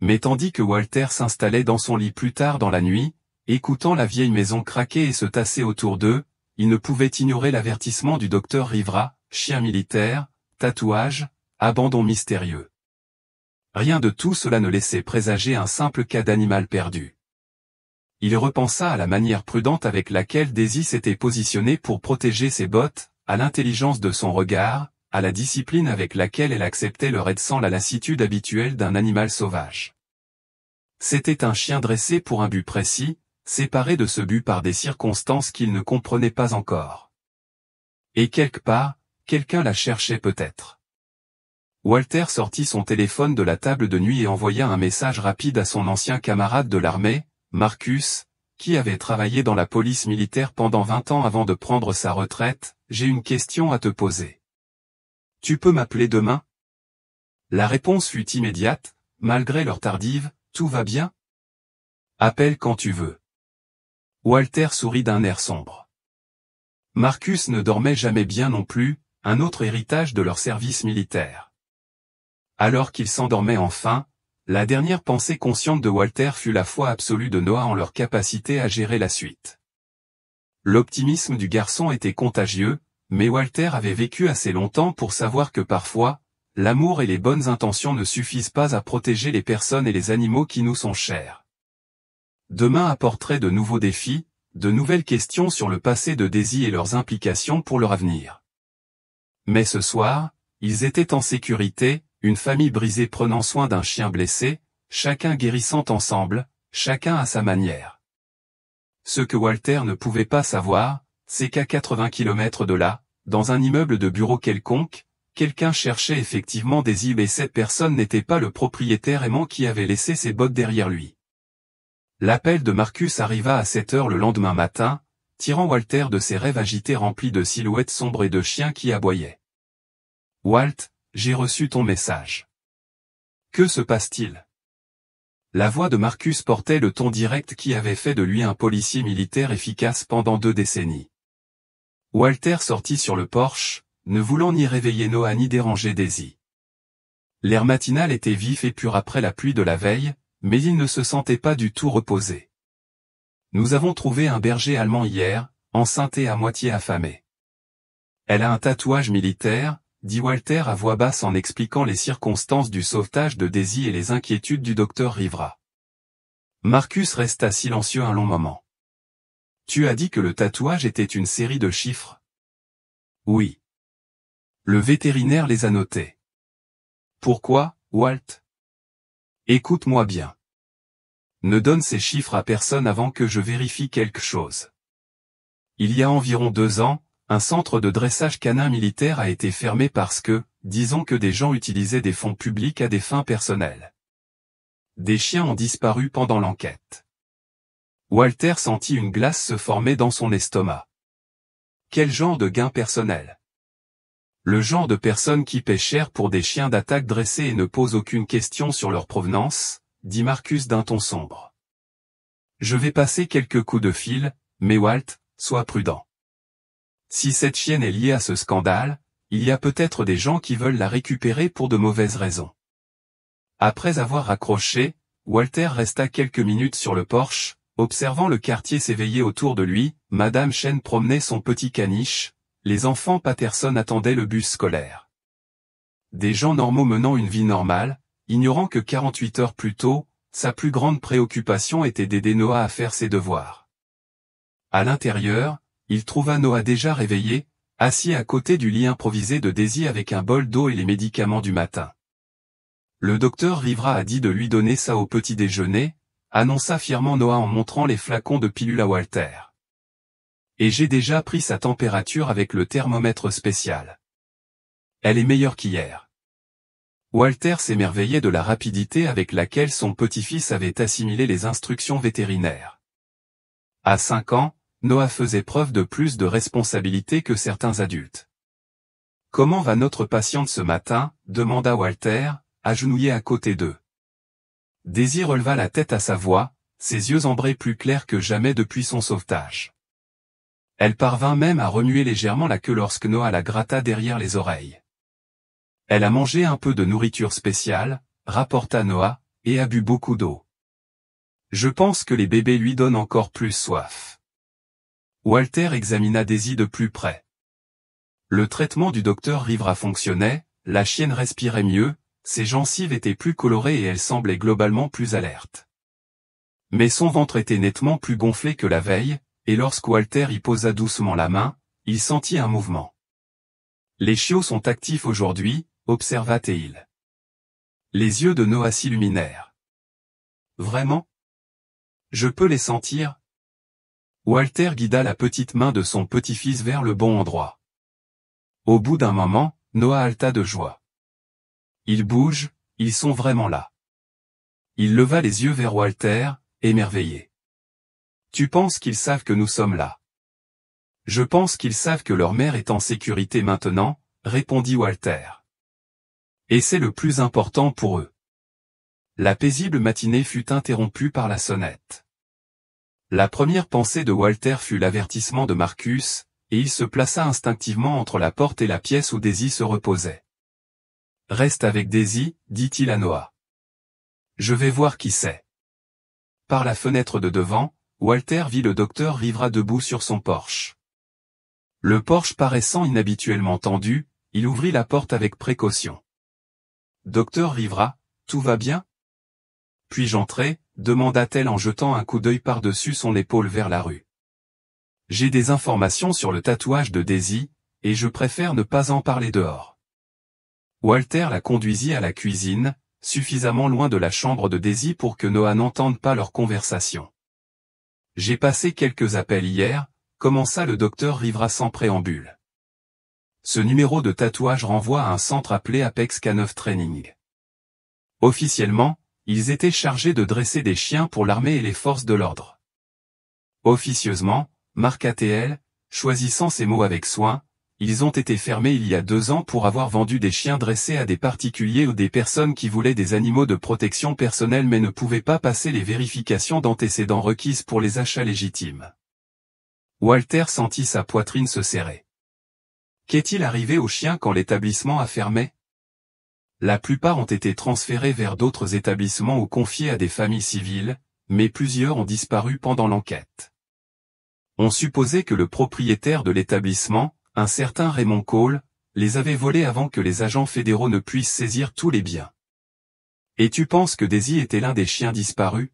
Mais tandis que Walter s'installait dans son lit plus tard dans la nuit, écoutant la vieille maison craquer et se tasser autour d'eux, il ne pouvait ignorer l'avertissement du docteur Rivera, chien militaire, tatouage, abandon mystérieux. Rien de tout cela ne laissait présager un simple cas d'animal perdu. Il repensa à la manière prudente avec laquelle Daisy s'était positionnée pour protéger ses bottes, à l'intelligence de son regard, à la discipline avec laquelle elle acceptait leur aide sans la lassitude habituelle d'un animal sauvage. C'était un chien dressé pour un but précis, séparé de ce but par des circonstances qu'il ne comprenait pas encore. Et quelque part, quelqu'un la cherchait peut-être. Walter sortit son téléphone de la table de nuit et envoya un message rapide à son ancien camarade de l'armée, Marcus, qui avait travaillé dans la police militaire pendant 20 ans avant de prendre sa retraite. « J'ai une question à te poser. Tu peux m'appeler demain ?» La réponse fut immédiate, malgré l'heure tardive. « Tout va bien ? Appelle quand tu veux. » Walter sourit d'un air sombre. Marcus ne dormait jamais bien non plus, un autre héritage de leur service militaire. Alors qu'il s'endormait enfin, la dernière pensée consciente de Walter fut la foi absolue de Noah en leur capacité à gérer la suite. L'optimisme du garçon était contagieux, mais Walter avait vécu assez longtemps pour savoir que parfois, l'amour et les bonnes intentions ne suffisent pas à protéger les personnes et les animaux qui nous sont chers. Demain apporterait de nouveaux défis, de nouvelles questions sur le passé de Daisy et leurs implications pour leur avenir. Mais ce soir, ils étaient en sécurité, une famille brisée prenant soin d'un chien blessé, chacun guérissant ensemble, chacun à sa manière. Ce que Walter ne pouvait pas savoir, c'est qu'à 80 km de là, dans un immeuble de bureau quelconque, quelqu'un cherchait effectivement Daisy et cette personne n'était pas le propriétaire aimant qui avait laissé ses bottes derrière lui. L'appel de Marcus arriva à 7 heures le lendemain matin, tirant Walter de ses rêves agités remplis de silhouettes sombres et de chiens qui aboyaient. « Walt, j'ai reçu ton message. Que se passe-t-il » La voix de Marcus portait le ton direct qui avait fait de lui un policier militaire efficace pendant 2 décennies. Walter sortit sur le porche, ne voulant ni réveiller Noah ni déranger Daisy. L'air matinal était vif et pur après la pluie de la veille, mais il ne se sentait pas du tout reposé. « Nous avons trouvé un berger allemand hier, enceinte et à moitié affamée. Elle a un tatouage militaire, dit Walter à voix basse en expliquant les circonstances du sauvetage de Daisy et les inquiétudes du docteur Rivera. Marcus resta silencieux un long moment. « Tu as dit que le tatouage était une série de chiffres ? » Oui. Le vétérinaire les a notés. Pourquoi, Walt ? Écoute-moi bien. Ne donne ces chiffres à personne avant que je vérifie quelque chose. Il y a environ 2 ans, un centre de dressage canin militaire a été fermé parce que, disons que des gens utilisaient des fonds publics à des fins personnelles. Des chiens ont disparu pendant l'enquête. Walter sentit une glace se former dans son estomac. Quel genre de gain personnel ? Le genre de personnes qui paient cher pour des chiens d'attaque dressés et ne posent aucune question sur leur provenance, dit Marcus d'un ton sombre. Je vais passer quelques coups de fil, mais Walt, sois prudent. Si cette chienne est liée à ce scandale, il y a peut-être des gens qui veulent la récupérer pour de mauvaises raisons. Après avoir raccroché, Walter resta quelques minutes sur le porche, observant le quartier s'éveiller autour de lui. Madame Chen promenait son petit caniche, les enfants Patterson attendaient le bus scolaire. Des gens normaux menant une vie normale, ignorant que 48 heures plus tôt, sa plus grande préoccupation était d'aider Noah à faire ses devoirs. À l'intérieur, il trouva Noah déjà réveillé, assis à côté du lit improvisé de Daisy avec un bol d'eau et les médicaments du matin. Le docteur Rivera a dit de lui donner ça au petit déjeuner, annonça fièrement Noah en montrant les flacons de pilules à Walter. Et j'ai déjà pris sa température avec le thermomètre spécial. Elle est meilleure qu'hier. Walter s'émerveillait de la rapidité avec laquelle son petit-fils avait assimilé les instructions vétérinaires. À 5 ans, Noah faisait preuve de plus de responsabilité que certains adultes. « Comment va notre patiente ce matin » demanda Walter, agenouillé à côté d'eux. Daisy releva la tête à sa voix, ses yeux ambrés plus clairs que jamais depuis son sauvetage. Elle parvint même à remuer légèrement la queue lorsque Noah la gratta derrière les oreilles. Elle a mangé un peu de nourriture spéciale, rapporta Noah, et a bu beaucoup d'eau. Je pense que les bébés lui donnent encore plus soif. Walter examina Daisy de plus près. Le traitement du docteur Rivera fonctionnait, la chienne respirait mieux, ses gencives étaient plus colorées et elle semblait globalement plus alerte. Mais son ventre était nettement plus gonflé que la veille, et lorsque Walter y posa doucement la main, il sentit un mouvement. « Les chiots sont actifs aujourd'hui » observa-t-il. Les yeux de Noah s'illuminèrent. « Vraiment ? Je peux les sentir ?» Walter guida la petite main de son petit-fils vers le bon endroit. Au bout d'un moment, Noah halta de joie. « Ils bougent, ils sont vraiment là. » Il leva les yeux vers Walter, émerveillé. « Tu penses qu'ils savent que nous sommes là ? » « Je pense qu'ils savent que leur mère est en sécurité maintenant, » répondit Walter. « Et c'est le plus important pour eux. » La paisible matinée fut interrompue par la sonnette. La première pensée de Walter fut l'avertissement de Marcus, et il se plaça instinctivement entre la porte et la pièce où Daisy se reposait. « Reste avec Daisy, dit-il à Noah. Je vais voir qui c'est. » Par la fenêtre de devant, Walter vit le docteur Rivera debout sur son porche. Le porche paraissant inhabituellement tendu, il ouvrit la porte avec précaution. « Docteur Rivera, tout va bien ? Puis-je entrer » demanda-t-elle en jetant un coup d'œil par-dessus son épaule vers la rue. « J'ai des informations sur le tatouage de Daisy, et je préfère ne pas en parler dehors. » Walter la conduisit à la cuisine, suffisamment loin de la chambre de Daisy pour que Noah n'entende pas leur conversation. « J'ai passé quelques appels hier » commença le docteur Rivera sans préambule. Ce numéro de tatouage renvoie à un centre appelé Apex K9 Training. Officiellement, ils étaient chargés de dresser des chiens pour l'armée et les forces de l'ordre. Officieusement, marque ATL, choisissant ces mots avec soin, ils ont été fermés il y a 2 ans pour avoir vendu des chiens dressés à des particuliers ou des personnes qui voulaient des animaux de protection personnelle mais ne pouvaient pas passer les vérifications d'antécédents requises pour les achats légitimes. Walter sentit sa poitrine se serrer. Qu'est-il arrivé aux chiens quand l'établissement a fermé? La plupart ont été transférés vers d'autres établissements ou confiés à des familles civiles, mais plusieurs ont disparu pendant l'enquête. On supposait que le propriétaire de l'établissement, un certain Raymond Cole, les avait volés avant que les agents fédéraux ne puissent saisir tous les biens. Et tu penses que Daisy était l'un des chiens disparus?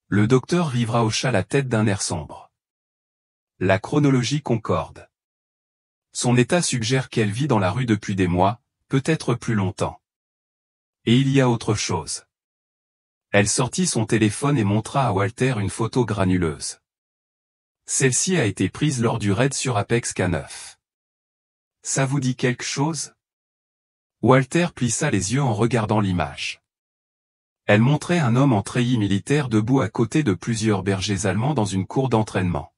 Le docteur Rivera hocha la tête d'un air sombre. La chronologie concorde. Son état suggère qu'elle vit dans la rue depuis des mois, peut-être plus longtemps. Et il y a autre chose. Elle sortit son téléphone et montra à Walter une photo granuleuse. Celle-ci a été prise lors du raid sur Apex K9. Ça vous dit quelque chose? Walter plissa les yeux en regardant l'image. Elle montrait un homme en treillis militaire debout à côté de plusieurs bergers allemands dans une cour d'entraînement.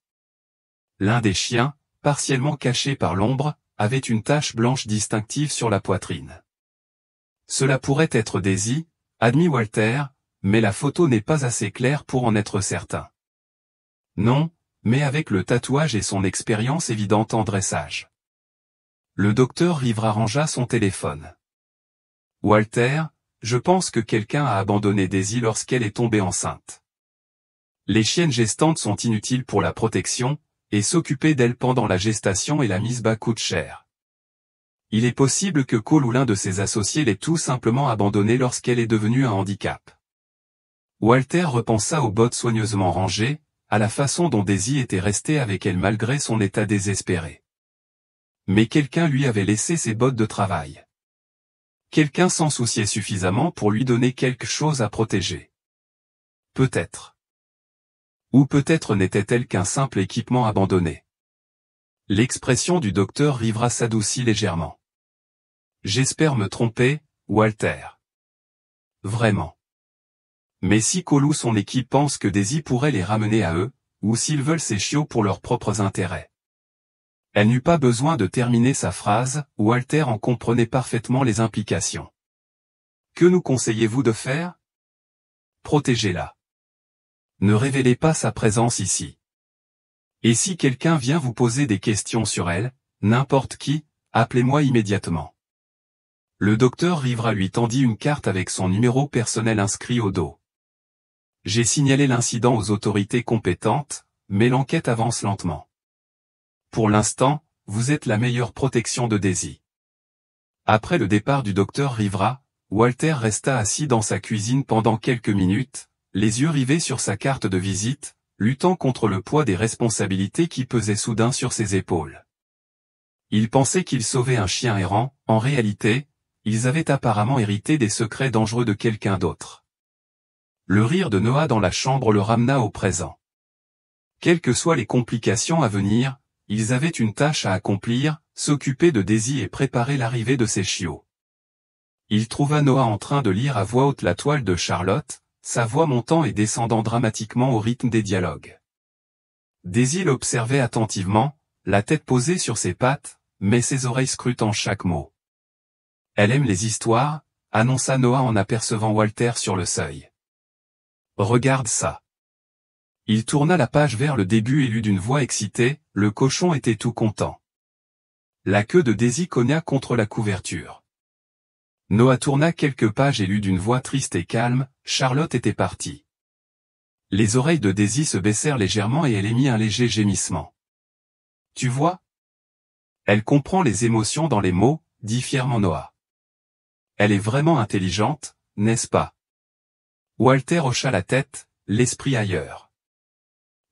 L'un des chiens, partiellement caché par l'ombre, avait une tache blanche distinctive sur la poitrine. Cela pourrait être Daisy, admit Walter, mais la photo n'est pas assez claire pour en être certain. Non, mais avec le tatouage et son expérience évidente en dressage. Le docteur Rivera rangea son téléphone. Walter, je pense que quelqu'un a abandonné Daisy lorsqu'elle est tombée enceinte. Les chiennes gestantes sont inutiles pour la protection, et s'occuper d'elle pendant la gestation et la mise bas coûte cher. Il est possible que Cole ou l'un de ses associés l'ait tout simplement abandonnée lorsqu'elle est devenue un handicap. Walter repensa aux bottes soigneusement rangées, à la façon dont Daisy était restée avec elle malgré son état désespéré. Mais quelqu'un lui avait laissé ses bottes de travail. Quelqu'un s'en souciait suffisamment pour lui donner quelque chose à protéger. Peut-être. Ou peut-être n'était-elle qu'un simple équipement abandonné. L'expression du docteur Rivera s'adoucit légèrement. J'espère me tromper, Walter. Vraiment. Mais si Cole ou son équipe pense que Daisy pourrait les ramener à eux, ou s'ils veulent ces chiots pour leurs propres intérêts. Elle n'eut pas besoin de terminer sa phrase, Walter en comprenait parfaitement les implications. Que nous conseillez-vous de faire? Protégez-la. Ne révélez pas sa présence ici. Et si quelqu'un vient vous poser des questions sur elle, n'importe qui, appelez-moi immédiatement. Le docteur Rivera lui tendit une carte avec son numéro personnel inscrit au dos. J'ai signalé l'incident aux autorités compétentes, mais l'enquête avance lentement. Pour l'instant, vous êtes la meilleure protection de Daisy. Après le départ du docteur Rivera, Walter resta assis dans sa cuisine pendant quelques minutes, les yeux rivés sur sa carte de visite, luttant contre le poids des responsabilités qui pesaient soudain sur ses épaules. Il pensait qu'il sauvait un chien errant, en réalité, ils avaient apparemment hérité des secrets dangereux de quelqu'un d'autre. Le rire de Noah dans la chambre le ramena au présent. Quelles que soient les complications à venir, ils avaient une tâche à accomplir, s'occuper de Daisy et préparer l'arrivée de ses chiots. Il trouva Noah en train de lire à voix haute la toile de Charlotte, sa voix montant et descendant dramatiquement au rythme des dialogues. Daisy l'observait attentivement, la tête posée sur ses pattes, mais ses oreilles scrutant chaque mot. Elle aime les histoires, annonça Noah en apercevant Walter sur le seuil. Regarde ça. Il tourna la page vers le début et lut d'une voix excitée, le cochon était tout content. La queue de Daisy cogna contre la couverture. Noah tourna quelques pages et lut d'une voix triste et calme, Charlotte était partie. Les oreilles de Daisy se baissèrent légèrement et elle émit un léger gémissement. Tu vois? Elle comprend les émotions dans les mots, dit fièrement Noah. Elle est vraiment intelligente, n'est-ce pas? Walter hocha la tête, l'esprit ailleurs.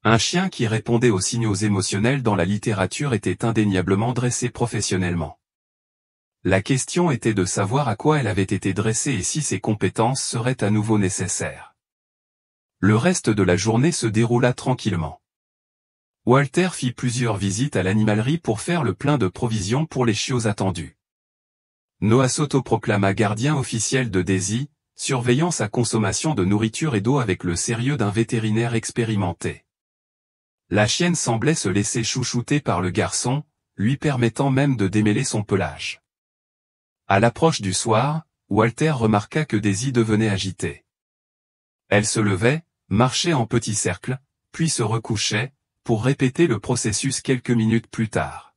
Un chien qui répondait aux signaux émotionnels dans la littérature était indéniablement dressé professionnellement. La question était de savoir à quoi elle avait été dressée et si ses compétences seraient à nouveau nécessaires. Le reste de la journée se déroula tranquillement. Walter fit plusieurs visites à l'animalerie pour faire le plein de provisions pour les chiots attendus. Noah s'autoproclama gardien officiel de Daisy, surveillant sa consommation de nourriture et d'eau avec le sérieux d'un vétérinaire expérimenté. La chienne semblait se laisser chouchouter par le garçon, lui permettant même de démêler son pelage. À l'approche du soir, Walter remarqua que Daisy devenait agitée. Elle se levait, marchait en petits cercles, puis se recouchait, pour répéter le processus quelques minutes plus tard.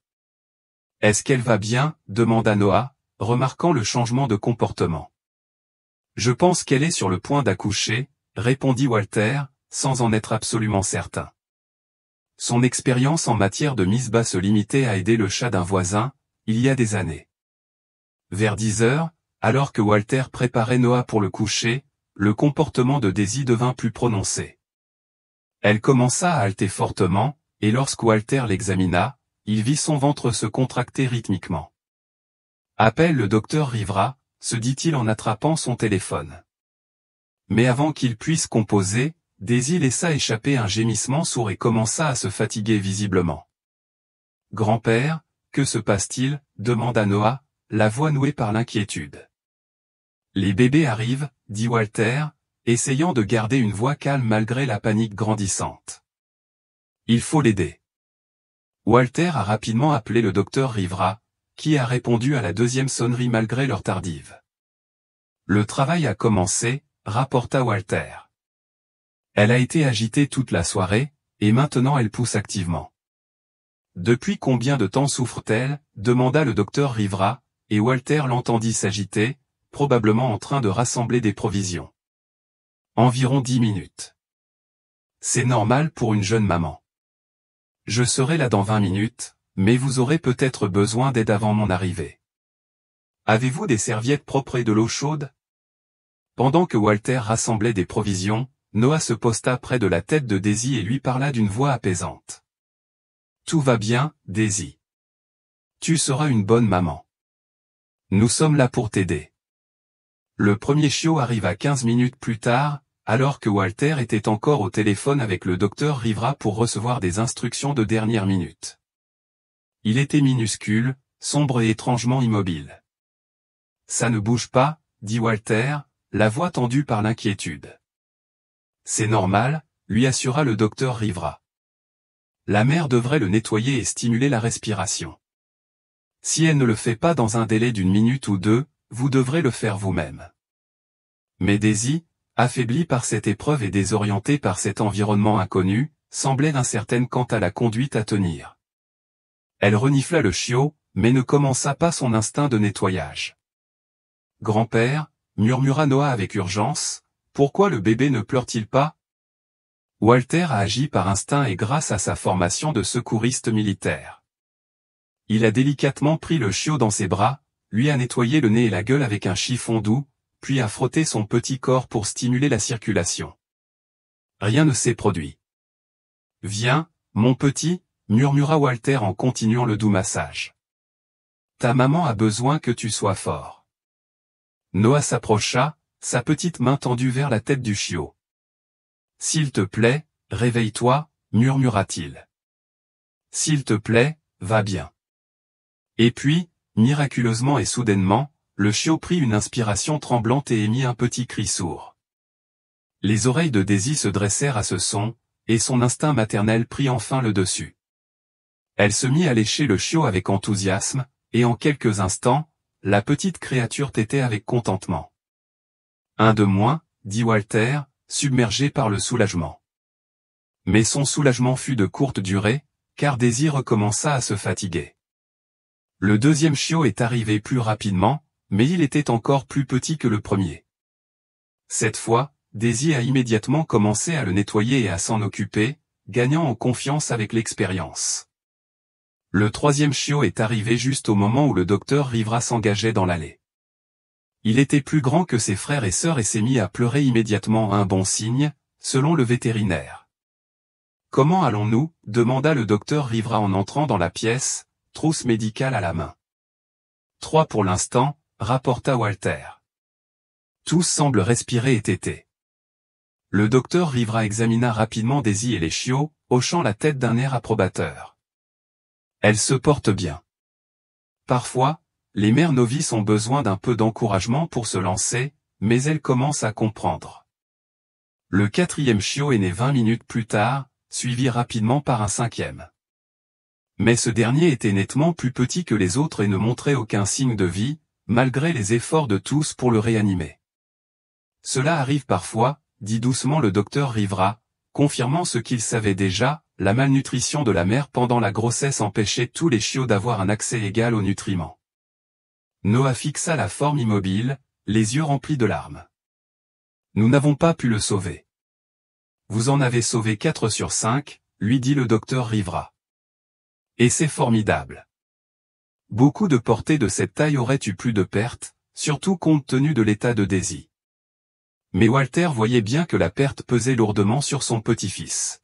« Est-ce qu'elle va bien ?» demanda Noah, remarquant le changement de comportement. « Je pense qu'elle est sur le point d'accoucher », répondit Walter, sans en être absolument certain. Son expérience en matière de mise bas se limitait à aider le chat d'un voisin, il y a des années. Vers 10 heures, alors que Walter préparait Noah pour le coucher, le comportement de Daisy devint plus prononcé. Elle commença à halter fortement, et lorsque Walter l'examina, il vit son ventre se contracter rythmiquement. « Appelle le docteur Rivera », se dit-il en attrapant son téléphone. Mais avant qu'il puisse composer, Daisy laissa échapper un gémissement sourd et commença à se fatiguer visiblement. « Grand-père, que se passe-t-il » demanda Noah, la voix nouée par l'inquiétude. « Les bébés arrivent » dit Walter, essayant de garder une voix calme malgré la panique grandissante. « Il faut l'aider. » Walter a rapidement appelé le docteur Rivera, qui a répondu à la deuxième sonnerie malgré l'heure tardive. « Le travail a commencé » rapporta Walter. Elle a été agitée toute la soirée, et maintenant elle pousse activement. « Depuis combien de temps souffre-t-elle » demanda le docteur Rivera, et Walter l'entendit s'agiter, probablement en train de rassembler des provisions. « Environ 10 minutes. C'est normal pour une jeune maman. Je serai là dans 20 minutes, mais vous aurez peut-être besoin d'aide avant mon arrivée. Avez-vous des serviettes propres et de l'eau chaude ?» Pendant que Walter rassemblait des provisions, Noah se posta près de la tête de Daisy et lui parla d'une voix apaisante. « Tout va bien, Daisy. Tu seras une bonne maman. Nous sommes là pour t'aider. » Le premier chiot arriva 15 minutes plus tard, alors que Walter était encore au téléphone avec le docteur Rivera pour recevoir des instructions de dernière minute. Il était minuscule, sombre et étrangement immobile. « Ça ne bouge pas » dit Walter, la voix tendue par l'inquiétude. « C'est normal » lui assura le docteur Rivera. « La mère devrait le nettoyer et stimuler la respiration. Si elle ne le fait pas dans un délai d'une minute ou deux, vous devrez le faire vous-même. » Mais Daisy, affaiblie par cette épreuve et désorientée par cet environnement inconnu, semblait incertaine quant à la conduite à tenir. Elle renifla le chiot, mais ne commença pas son instinct de nettoyage. « Grand-père » murmura Noah avec urgence, « pourquoi le bébé ne pleure-t-il pas ?» Walter a agi par instinct et grâce à sa formation de secouriste militaire. Il a délicatement pris le chiot dans ses bras, lui a nettoyé le nez et la gueule avec un chiffon doux, puis a frotté son petit corps pour stimuler la circulation. Rien ne s'est produit. « Viens, mon petit » murmura Walter en continuant le doux massage. « Ta maman a besoin que tu sois fort. » Noah s'approcha, sa petite main tendue vers la tête du chiot. « S'il te plaît, réveille-toi » murmura-t-il. « S'il te plaît, va bien. » Et puis, miraculeusement et soudainement, le chiot prit une inspiration tremblante et émit un petit cri sourd. Les oreilles de Daisy se dressèrent à ce son, et son instinct maternel prit enfin le dessus. Elle se mit à lécher le chiot avec enthousiasme, et en quelques instants, la petite créature tétait avec contentement. « Un de moins » dit Walter, submergé par le soulagement. Mais son soulagement fut de courte durée, car Daisy recommença à se fatiguer. Le deuxième chiot est arrivé plus rapidement, mais il était encore plus petit que le premier. Cette fois, Daisy a immédiatement commencé à le nettoyer et à s'en occuper, gagnant en confiance avec l'expérience. Le troisième chiot est arrivé juste au moment où le docteur Rivera s'engageait dans l'allée. Il était plus grand que ses frères et sœurs et s'est mis à pleurer immédiatement, un bon signe, selon le vétérinaire. « Comment allons-nous » demanda le docteur Rivera en entrant dans la pièce, trousse médicale à la main. « 3 pour l'instant » rapporta Walter. Tous semblent respirer et téter. Le docteur Rivera examina rapidement Daisy et les chiots, hochant la tête d'un air approbateur. Elle se porte bien. Parfois, les mères novices ont besoin d'un peu d'encouragement pour se lancer, mais elle commence à comprendre. Le quatrième chiot est né 20 minutes plus tard, suivi rapidement par un cinquième. Mais ce dernier était nettement plus petit que les autres et ne montrait aucun signe de vie, malgré les efforts de tous pour le réanimer. Cela arrive parfois, dit doucement le docteur Rivera, confirmant ce qu'il savait déjà, la malnutrition de la mère pendant la grossesse empêchait tous les chiots d'avoir un accès égal aux nutriments. Noah fixa la forme immobile, les yeux remplis de larmes. Nous n'avons pas pu le sauver. Vous en avez sauvé 4 sur 5, lui dit le docteur Rivera. Et c'est formidable. Beaucoup de portées de cette taille auraient eu plus de pertes, surtout compte tenu de l'état de Daisy. Mais Walter voyait bien que la perte pesait lourdement sur son petit-fils.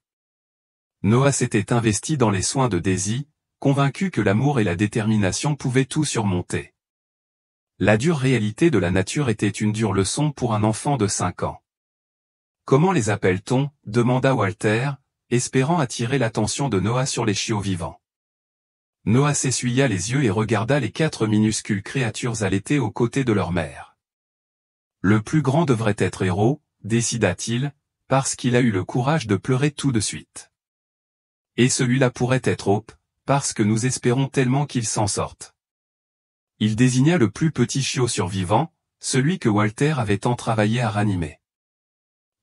Noah s'était investi dans les soins de Daisy, convaincu que l'amour et la détermination pouvaient tout surmonter. La dure réalité de la nature était une dure leçon pour un enfant de 5 ans. Comment les appelle-t-on ? Demanda Walter, espérant attirer l'attention de Noah sur les chiots vivants. Noah s'essuya les yeux et regarda les 4 minuscules créatures allaitées aux côtés de leur mère. Le plus grand devrait être Héros, décida-t-il, parce qu'il a eu le courage de pleurer tout de suite. Et celui-là pourrait être Hope, parce que nous espérons tellement qu'il s'en sorte. Il désigna le plus petit chiot survivant, celui que Walter avait tant travaillé à ranimer.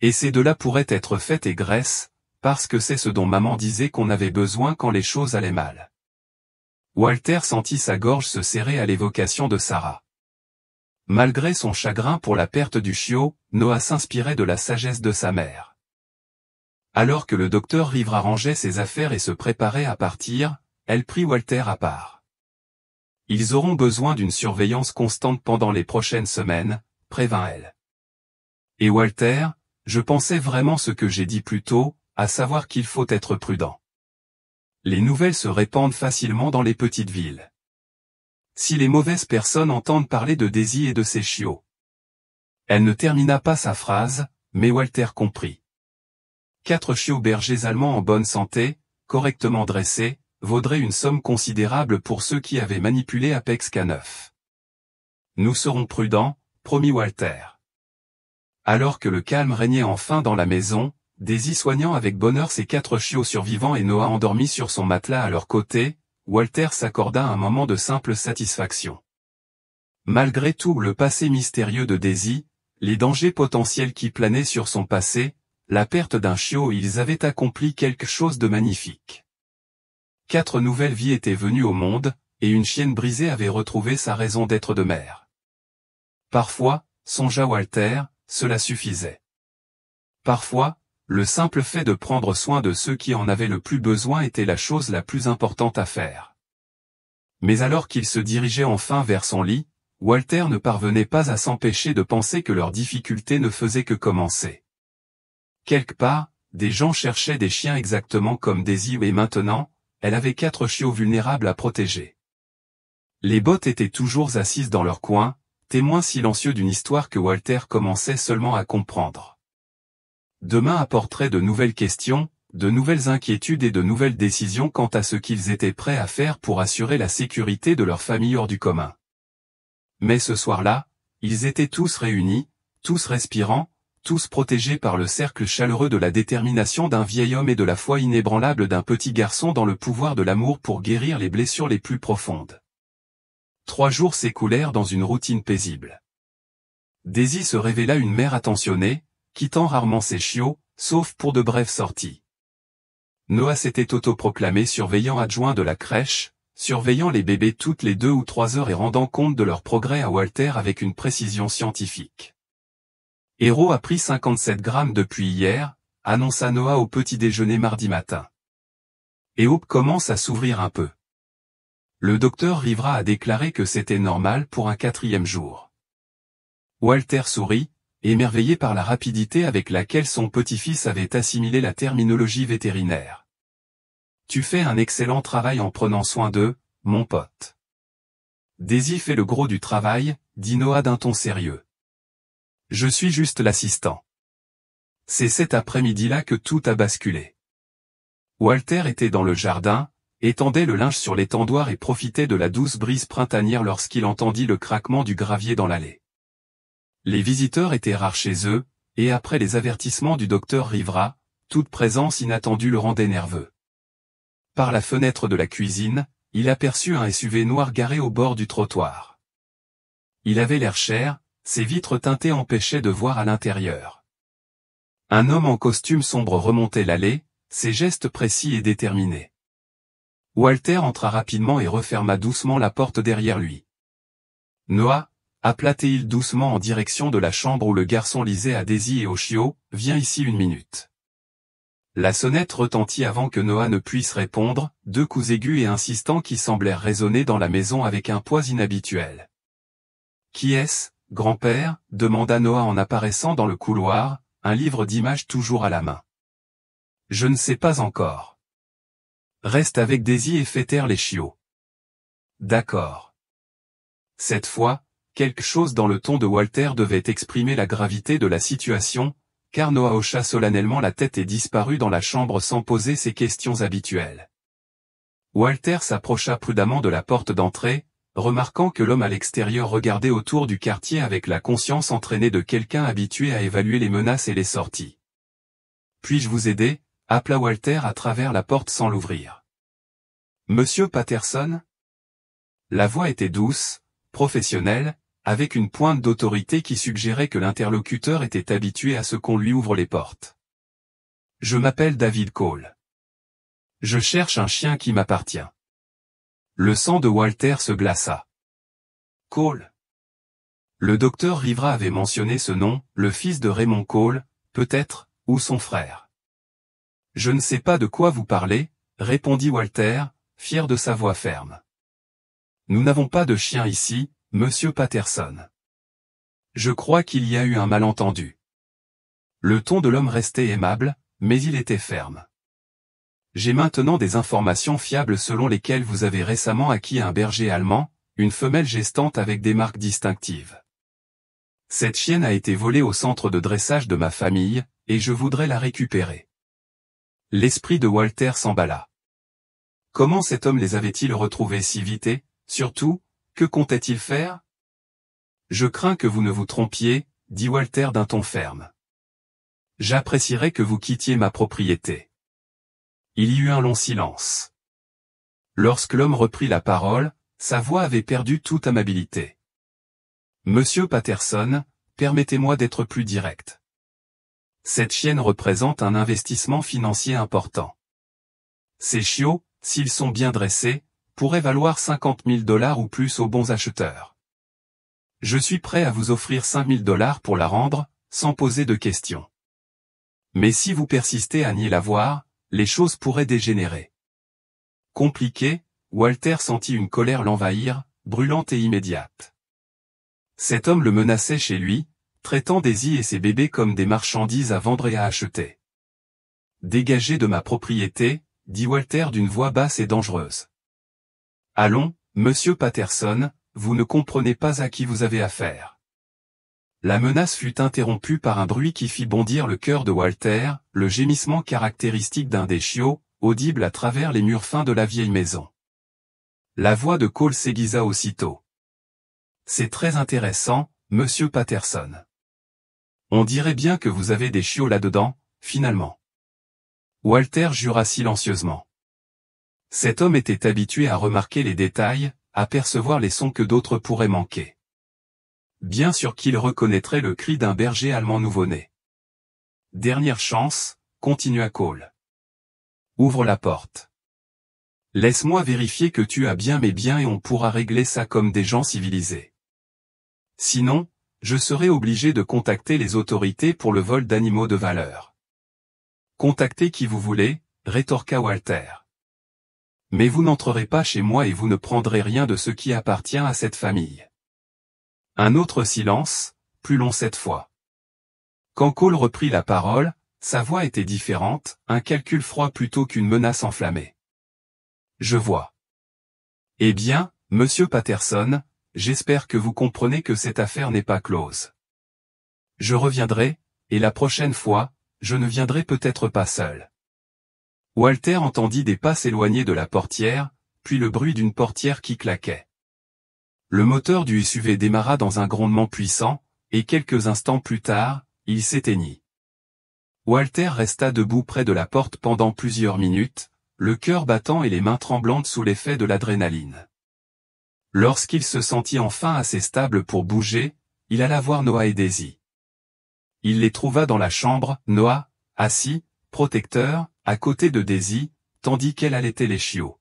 Et ces deux-là pourraient être Fête et Grace, parce que c'est ce dont maman disait qu'on avait besoin quand les choses allaient mal. Walter sentit sa gorge se serrer à l'évocation de Sarah. Malgré son chagrin pour la perte du chiot, Noah s'inspirait de la sagesse de sa mère. Alors que le docteur Rivera rangeait ses affaires et se préparait à partir, elle prit Walter à part. Ils auront besoin d'une surveillance constante pendant les prochaines semaines, prévint-elle. Et Walter, je pensais vraiment ce que j'ai dit plus tôt, à savoir qu'il faut être prudent. Les nouvelles se répandent facilement dans les petites villes. Si les mauvaises personnes entendent parler de Daisy et de ses chiots. Elle ne termina pas sa phrase, mais Walter comprit. 4 chiots bergers allemands en bonne santé, correctement dressés, vaudraient une somme considérable pour ceux qui avaient manipulé Apex K9. Nous serons prudents, promit Walter. Alors que le calme régnait enfin dans la maison, Daisy soignant avec bonheur ses 4 chiots survivants et Noah endormi sur son matelas à leur côté, Walter s'accorda un moment de simple satisfaction. Malgré tout le passé mystérieux de Daisy, les dangers potentiels qui planaient sur son passé, la perte d'un chiot, ils avaient accompli quelque chose de magnifique. 4 nouvelles vies étaient venues au monde, et une chienne brisée avait retrouvé sa raison d'être de mère. Parfois, songea Walter, cela suffisait. Parfois, le simple fait de prendre soin de ceux qui en avaient le plus besoin était la chose la plus importante à faire. Mais alors qu'il se dirigeait enfin vers son lit, Walter ne parvenait pas à s'empêcher de penser que leurs difficultés ne faisaient que commencer. Quelque part, des gens cherchaient des chiens exactement comme Daisy et maintenant, elle avait 4 chiots vulnérables à protéger. Les bottes étaient toujours assises dans leur coin, témoins silencieux d'une histoire que Walter commençait seulement à comprendre. Demain apporterait de nouvelles questions, de nouvelles inquiétudes et de nouvelles décisions quant à ce qu'ils étaient prêts à faire pour assurer la sécurité de leur famille hors du commun. Mais ce soir-là, ils étaient tous réunis, tous respirant, tous protégés par le cercle chaleureux de la détermination d'un vieil homme et de la foi inébranlable d'un petit garçon dans le pouvoir de l'amour pour guérir les blessures les plus profondes. 3 jours s'écoulèrent dans une routine paisible. Daisy se révéla une mère attentionnée, quittant rarement ses chiots, sauf pour de brèves sorties. Noah s'était autoproclamé surveillant adjoint de la crèche, surveillant les bébés toutes les 2 ou 3 heures et rendant compte de leur progrès à Walter avec une précision scientifique. Héros a pris 57 grammes depuis hier, annonça Noah au petit déjeuner mardi matin. Et Hope commence à s'ouvrir un peu. Le docteur Rivera a déclaré que c'était normal pour un 4e jour. Walter sourit, émerveillé par la rapidité avec laquelle son petit-fils avait assimilé la terminologie vétérinaire. Tu fais un excellent travail en prenant soin d'eux, mon pote. Daisy fait le gros du travail, dit Noah d'un ton sérieux. Je suis juste l'assistant. C'est cet après-midi-là que tout a basculé. Walter était dans le jardin, étendait le linge sur l'étendoir et profitait de la douce brise printanière lorsqu'il entendit le craquement du gravier dans l'allée. Les visiteurs étaient rares chez eux, et après les avertissements du docteur Rivera, toute présence inattendue le rendait nerveux. Par la fenêtre de la cuisine, il aperçut un SUV noir garé au bord du trottoir. Il avait l'air cher, ses vitres teintées empêchaient de voir à l'intérieur. Un homme en costume sombre remontait l'allée, ses gestes précis et déterminés. Walter entra rapidement et referma doucement la porte derrière lui. « Noah » appela-t-il doucement en direction de la chambre où le garçon lisait à Daisy et au chiot, « viens ici une minute. » La sonnette retentit avant que Noah ne puisse répondre, deux coups aigus et insistants qui semblèrent résonner dans la maison avec un poids inhabituel. « Qui est-ce, grand-père » demanda Noah en apparaissant dans le couloir, un livre d'images toujours à la main. « Je ne sais pas encore. Reste avec Daisy et fais taire les chiots. » D'accord. Cette fois, quelque chose dans le ton de Walter devait exprimer la gravité de la situation, car Noah hocha solennellement la tête et disparut dans la chambre sans poser ses questions habituelles. Walter s'approcha prudemment de la porte d'entrée, remarquant que l'homme à l'extérieur regardait autour du quartier avec la conscience entraînée de quelqu'un habitué à évaluer les menaces et les sorties. « Puis-je vous aider » appela Walter à travers la porte sans l'ouvrir. « Monsieur Patterson ?» La voix était douce, professionnelle, avec une pointe d'autorité qui suggérait que l'interlocuteur était habitué à ce qu'on lui ouvre les portes. « Je m'appelle David Cole. Je cherche un chien qui m'appartient. » Le sang de Walter se glaça. « Cole ?» Le docteur Rivera avait mentionné ce nom, le fils de Raymond Cole, peut-être, ou son frère. « Je ne sais pas de quoi vous parlez, » répondit Walter, fier de sa voix ferme. « Nous n'avons pas de chien ici, monsieur Patterson. Je crois qu'il y a eu un malentendu. » Le ton de l'homme restait aimable, mais il était ferme. « J'ai maintenant des informations fiables selon lesquelles vous avez récemment acquis un berger allemand, une femelle gestante avec des marques distinctives. Cette chienne a été volée au centre de dressage de ma famille, et je voudrais la récupérer. » L'esprit de Walter s'emballa. Comment cet homme les avait-il retrouvés si vite et, surtout, que comptait-il faire? « Je crains que vous ne vous trompiez, » dit Walter d'un ton ferme. « J'apprécierais que vous quittiez ma propriété. » Il y eut un long silence. Lorsque l'homme reprit la parole, sa voix avait perdu toute amabilité. « Monsieur Patterson, permettez-moi d'être plus direct. Cette chienne représente un investissement financier important. Ces chiots, s'ils sont bien dressés, pourraient valoir 50 000 $ ou plus aux bons acheteurs. Je suis prêt à vous offrir 5 000 $ pour la rendre, sans poser de questions. Mais si vous persistez à nier l'avoir, les choses pourraient dégénérer. » Compliqué, Walter sentit une colère l'envahir, brûlante et immédiate. Cet homme le menaçait chez lui, traitant Daisy et ses bébés comme des marchandises à vendre et à acheter. « Dégagez de ma propriété » dit Walter d'une voix basse et dangereuse. « Allons, monsieur Patterson, vous ne comprenez pas à qui vous avez affaire. » La menace fut interrompue par un bruit qui fit bondir le cœur de Walter, le gémissement caractéristique d'un des chiots, audible à travers les murs fins de la vieille maison. La voix de Cole s'aiguisa aussitôt. « C'est très intéressant, monsieur Patterson. On dirait bien que vous avez des chiots là-dedans, finalement. » Walter jura silencieusement. Cet homme était habitué à remarquer les détails, à percevoir les sons que d'autres pourraient manquer. Bien sûr qu'il reconnaîtrait le cri d'un berger allemand nouveau-né. « Dernière chance, » continua Cole. « Ouvre la porte. Laisse-moi vérifier que tu as bien mes biens et on pourra régler ça comme des gens civilisés. Sinon, je serai obligé de contacter les autorités pour le vol d'animaux de valeur. » « Contactez qui vous voulez, » rétorqua Walter. « Mais vous n'entrerez pas chez moi et vous ne prendrez rien de ce qui appartient à cette famille. » Un autre silence, plus long cette fois. Quand Cole reprit la parole, sa voix était différente, un calcul froid plutôt qu'une menace enflammée. « Je vois. Eh bien, monsieur Patterson, j'espère que vous comprenez que cette affaire n'est pas close. Je reviendrai, et la prochaine fois, je ne viendrai peut-être pas seul. » Walter entendit des pas s'éloigner de la portière, puis le bruit d'une portière qui claquait. Le moteur du SUV démarra dans un grondement puissant, et quelques instants plus tard, il s'éteignit. Walter resta debout près de la porte pendant plusieurs minutes, le cœur battant et les mains tremblantes sous l'effet de l'adrénaline. Lorsqu'il se sentit enfin assez stable pour bouger, il alla voir Noah et Daisy. Il les trouva dans la chambre, Noah, assis, protecteur, à côté de Daisy, tandis qu'elle allaitait les chiots.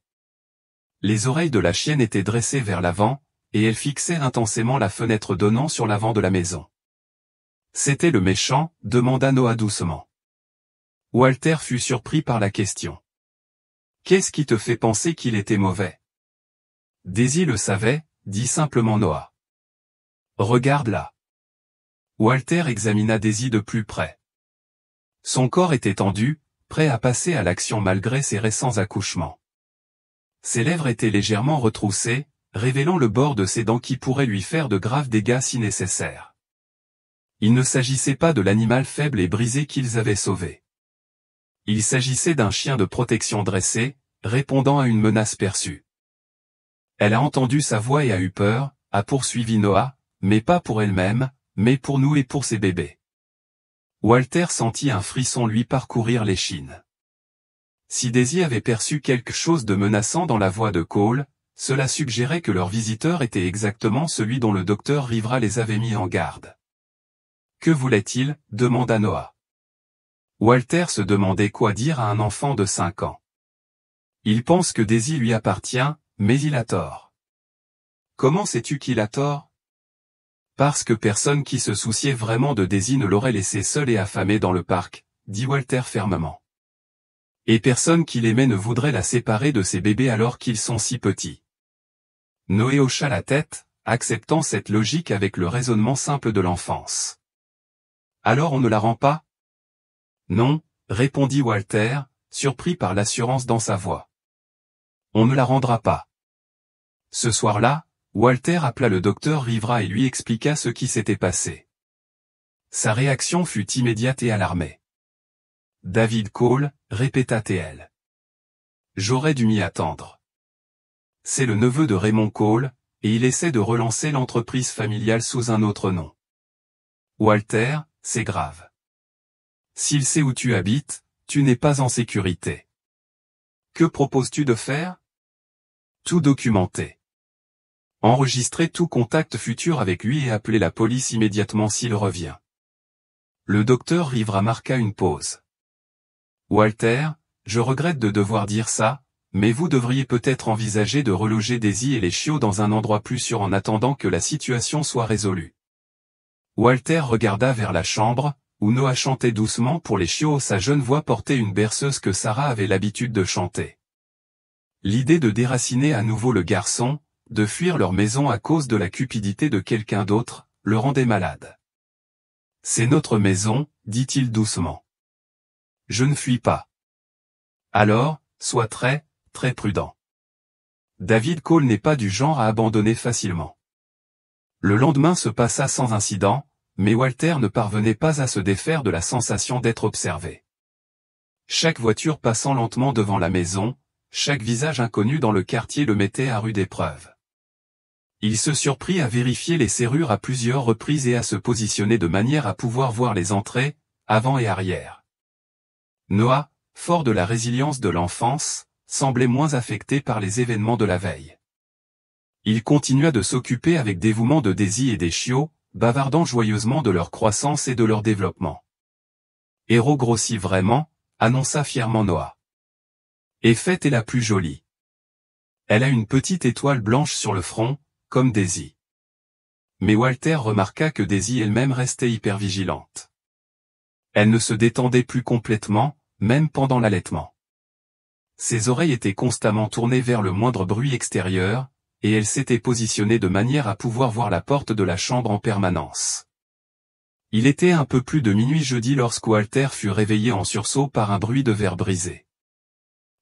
Les oreilles de la chienne étaient dressées vers l'avant, et elle fixait intensément la fenêtre donnant sur l'avant de la maison. « C'était le méchant ?» demanda Noah doucement. Walter fut surpris par la question. « Qu'est-ce qui te fait penser qu'il était mauvais ?» Daisy le savait, dit simplement Noah. « Regarde là. » Walter examina Daisy de plus près. Son corps était tendu, prêt à passer à l'action malgré ses récents accouchements. Ses lèvres étaient légèrement retroussées, révélant le bord de ses dents qui pourraient lui faire de graves dégâts si nécessaire. Il ne s'agissait pas de l'animal faible et brisé qu'ils avaient sauvé. Il s'agissait d'un chien de protection dressé, répondant à une menace perçue. Elle a entendu sa voix et a eu peur, a poursuivi Noah, mais pas pour elle-même, mais pour nous et pour ses bébés. Walter sentit un frisson lui parcourir l'échine. Si Daisy avait perçu quelque chose de menaçant dans la voix de Cole, cela suggérait que leur visiteur était exactement celui dont le docteur Rivera les avait mis en garde. « Que voulait-il » demanda Noah. Walter se demandait quoi dire à un enfant de 5 ans. Il pense que Daisy lui appartient, mais il a tort. Comment sais-tu qu'il a tort ? Parce que personne qui se souciait vraiment de Daisy ne l'aurait laissée seule et affamée dans le parc, dit Walter fermement. Et personne qui l'aimait ne voudrait la séparer de ses bébés alors qu'ils sont si petits. Noé hocha la tête, acceptant cette logique avec le raisonnement simple de l'enfance. Alors on ne la rend pas ? Non, répondit Walter, surpris par l'assurance dans sa voix. On ne la rendra pas. Ce soir-là, Walter appela le docteur Rivera et lui expliqua ce qui s'était passé. Sa réaction fut immédiate et alarmée. David Cole, répéta T.L. J'aurais dû m'y attendre. C'est le neveu de Raymond Cole, et il essaie de relancer l'entreprise familiale sous un autre nom. Walter, c'est grave. S'il sait où tu habites, tu n'es pas en sécurité. Que proposes-tu de faire ? Tout documenter. Enregistrer tout contact futur avec lui et appeler la police immédiatement s'il revient. Le docteur Rivera marqua une pause. Walter, je regrette de devoir dire ça, mais vous devriez peut-être envisager de reloger Daisy et les chiots dans un endroit plus sûr en attendant que la situation soit résolue. Walter regarda vers la chambre, où Noah chantait doucement pour les chiots. Sa jeune voix portait une berceuse que Sarah avait l'habitude de chanter. L'idée de déraciner à nouveau le garçon, de fuir leur maison à cause de la cupidité de quelqu'un d'autre, le rendait malade. « C'est notre maison, dit-il doucement. Je ne fuis pas. Alors, sois très, très prudent. David Cole n'est pas du genre à abandonner facilement. » Le lendemain se passa sans incident, mais Walter ne parvenait pas à se défaire de la sensation d'être observé. Chaque voiture passant lentement devant la maison, chaque visage inconnu dans le quartier le mettait à rude épreuve. Il se surprit à vérifier les serrures à plusieurs reprises et à se positionner de manière à pouvoir voir les entrées, avant et arrière. Noah, fort de la résilience de l'enfance, semblait moins affecté par les événements de la veille. Il continua de s'occuper avec dévouement de Daisy et des chiots, bavardant joyeusement de leur croissance et de leur développement. « Héros grossit vraiment », annonça fièrement Noah. « Et Fête est la plus jolie. Elle a une petite étoile blanche sur le front, comme Daisy. » Mais Walter remarqua que Daisy elle-même restait hypervigilante. Elle ne se détendait plus complètement, même pendant l'allaitement. Ses oreilles étaient constamment tournées vers le moindre bruit extérieur, et elle s'était positionnée de manière à pouvoir voir la porte de la chambre en permanence. Il était un peu plus de minuit jeudi lorsque Walter fut réveillé en sursaut par un bruit de verre brisé.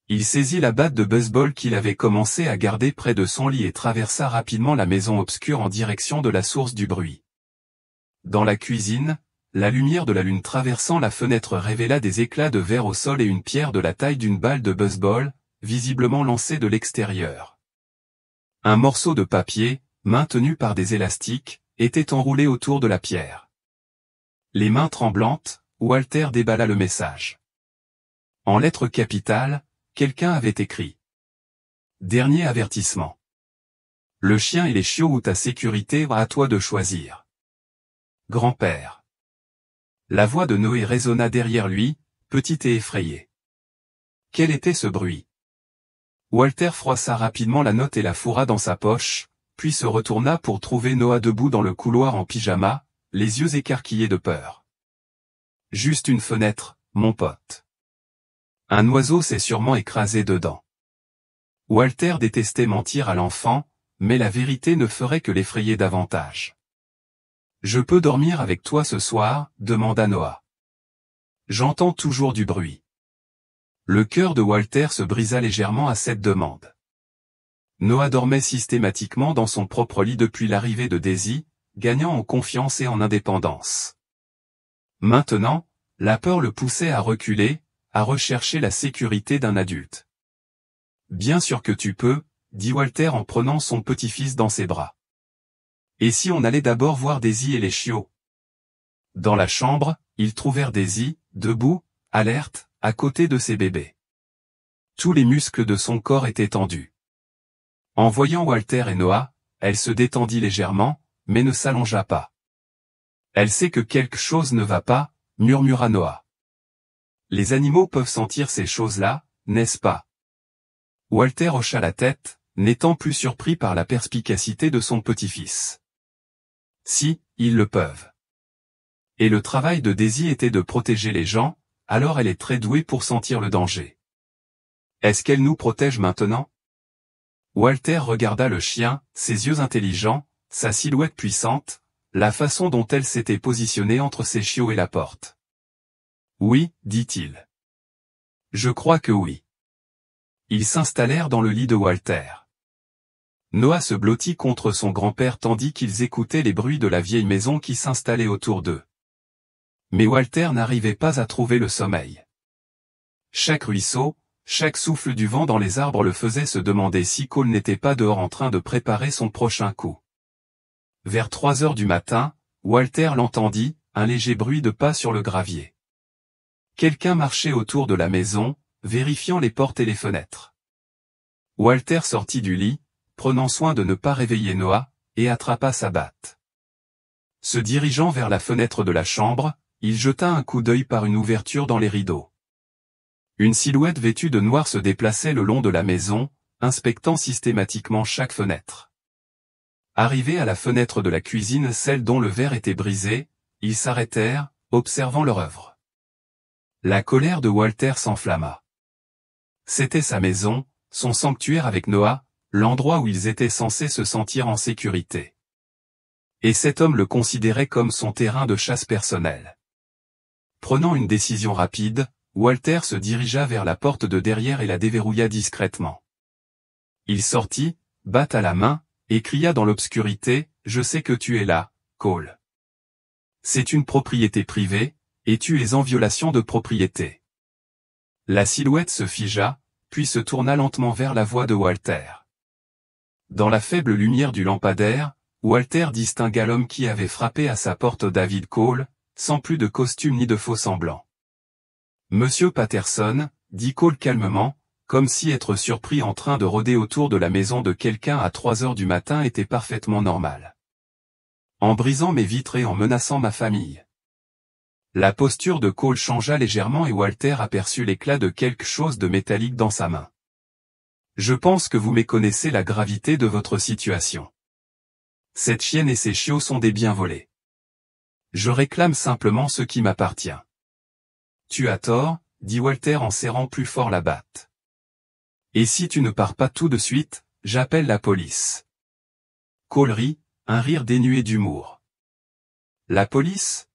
Il saisit la batte de baseball qu'il avait commencé à garder près de son lit et traversa rapidement la maison obscure en direction de la source du bruit. Dans la cuisine, la lumière de la lune traversant la fenêtre révéla des éclats de verre au sol et une pierre de la taille d'une balle de baseball, visiblement lancée de l'extérieur. Un morceau de papier, maintenu par des élastiques, était enroulé autour de la pierre. Les mains tremblantes, Walter déballa le message. En lettres capitales, quelqu'un avait écrit. Dernier avertissement. Le chien et les chiots ou ta sécurité, à toi de choisir. Grand-père. La voix de Noé résonna derrière lui, petite et effrayée. Quel était ce bruit? Walter froissa rapidement la note et la fourra dans sa poche, puis se retourna pour trouver Noah debout dans le couloir en pyjama, les yeux écarquillés de peur. Juste une fenêtre, mon pote. Un oiseau s'est sûrement écrasé dedans. Walter détestait mentir à l'enfant, mais la vérité ne ferait que l'effrayer davantage. Je peux dormir avec toi ce soir, demanda Noah. J'entends toujours du bruit. Le cœur de Walter se brisa légèrement à cette demande. Noah dormait systématiquement dans son propre lit depuis l'arrivée de Daisy, gagnant en confiance et en indépendance. Maintenant, la peur le poussait à reculer, à rechercher la sécurité d'un adulte. Bien sûr que tu peux, dit Walter en prenant son petit-fils dans ses bras. Et si on allait d'abord voir Daisy et les chiots? Dans la chambre, ils trouvèrent Daisy, debout, alerte, à côté de ses bébés. Tous les muscles de son corps étaient tendus. En voyant Walter et Noah, elle se détendit légèrement, mais ne s'allongea pas. Elle sait que quelque chose ne va pas, murmura Noah. Les animaux peuvent sentir ces choses-là, n'est-ce pas? Walter hocha la tête, n'étant plus surpris par la perspicacité de son petit-fils. Si, ils le peuvent. Et le travail de Daisy était de protéger les gens, alors elle est très douée pour sentir le danger. Est-ce qu'elle nous protège maintenant? Walter regarda le chien, ses yeux intelligents, sa silhouette puissante, la façon dont elle s'était positionnée entre ses chiots et la porte. Oui, dit-il. Je crois que oui. Ils s'installèrent dans le lit de Walter. Noah se blottit contre son grand-père tandis qu'ils écoutaient les bruits de la vieille maison qui s'installait autour d'eux. Mais Walter n'arrivait pas à trouver le sommeil. Chaque ruisseau, chaque souffle du vent dans les arbres le faisait se demander si Cole n'était pas dehors en train de préparer son prochain coup. Vers 3 heures du matin, Walter l'entendit, un léger bruit de pas sur le gravier. Quelqu'un marchait autour de la maison, vérifiant les portes et les fenêtres. Walter sortit du lit, prenant soin de ne pas réveiller Noah, et attrapa sa batte. Se dirigeant vers la fenêtre de la chambre, il jeta un coup d'œil par une ouverture dans les rideaux. Une silhouette vêtue de noir se déplaçait le long de la maison, inspectant systématiquement chaque fenêtre. Arrivés à la fenêtre de la cuisine, celle dont le verre était brisé, ils s'arrêtèrent, observant leur œuvre. La colère de Walter s'enflamma. C'était sa maison, son sanctuaire avec Noah, l'endroit où ils étaient censés se sentir en sécurité. Et cet homme le considérait comme son terrain de chasse personnel. Prenant une décision rapide, Walter se dirigea vers la porte de derrière et la déverrouilla discrètement. Il sortit, batte à la main, et cria dans l'obscurité, « Je sais que tu es là, Cole. C'est une propriété privée, et tu es en violation de propriété. » La silhouette se figea, puis se tourna lentement vers la voix de Walter. Dans la faible lumière du lampadaire, Walter distingua l'homme qui avait frappé à sa porte, David Cole, sans plus de costume ni de faux semblants. « Monsieur Patterson, » dit Cole calmement, comme si être surpris en train de rôder autour de la maison de quelqu'un à 3 heures du matin était parfaitement normal. « En brisant mes vitres et en menaçant ma famille. » La posture de Cole changea légèrement et Walter aperçut l'éclat de quelque chose de métallique dans sa main. « Je pense que vous méconnaissez la gravité de votre situation. Cette chienne et ses chiots sont des biens volés. Je réclame simplement ce qui m'appartient. » Tu as tort, dit Walter en serrant plus fort la batte. Et si tu ne pars pas tout de suite, j'appelle la police. Cole rit, un rire dénué d'humour. La police?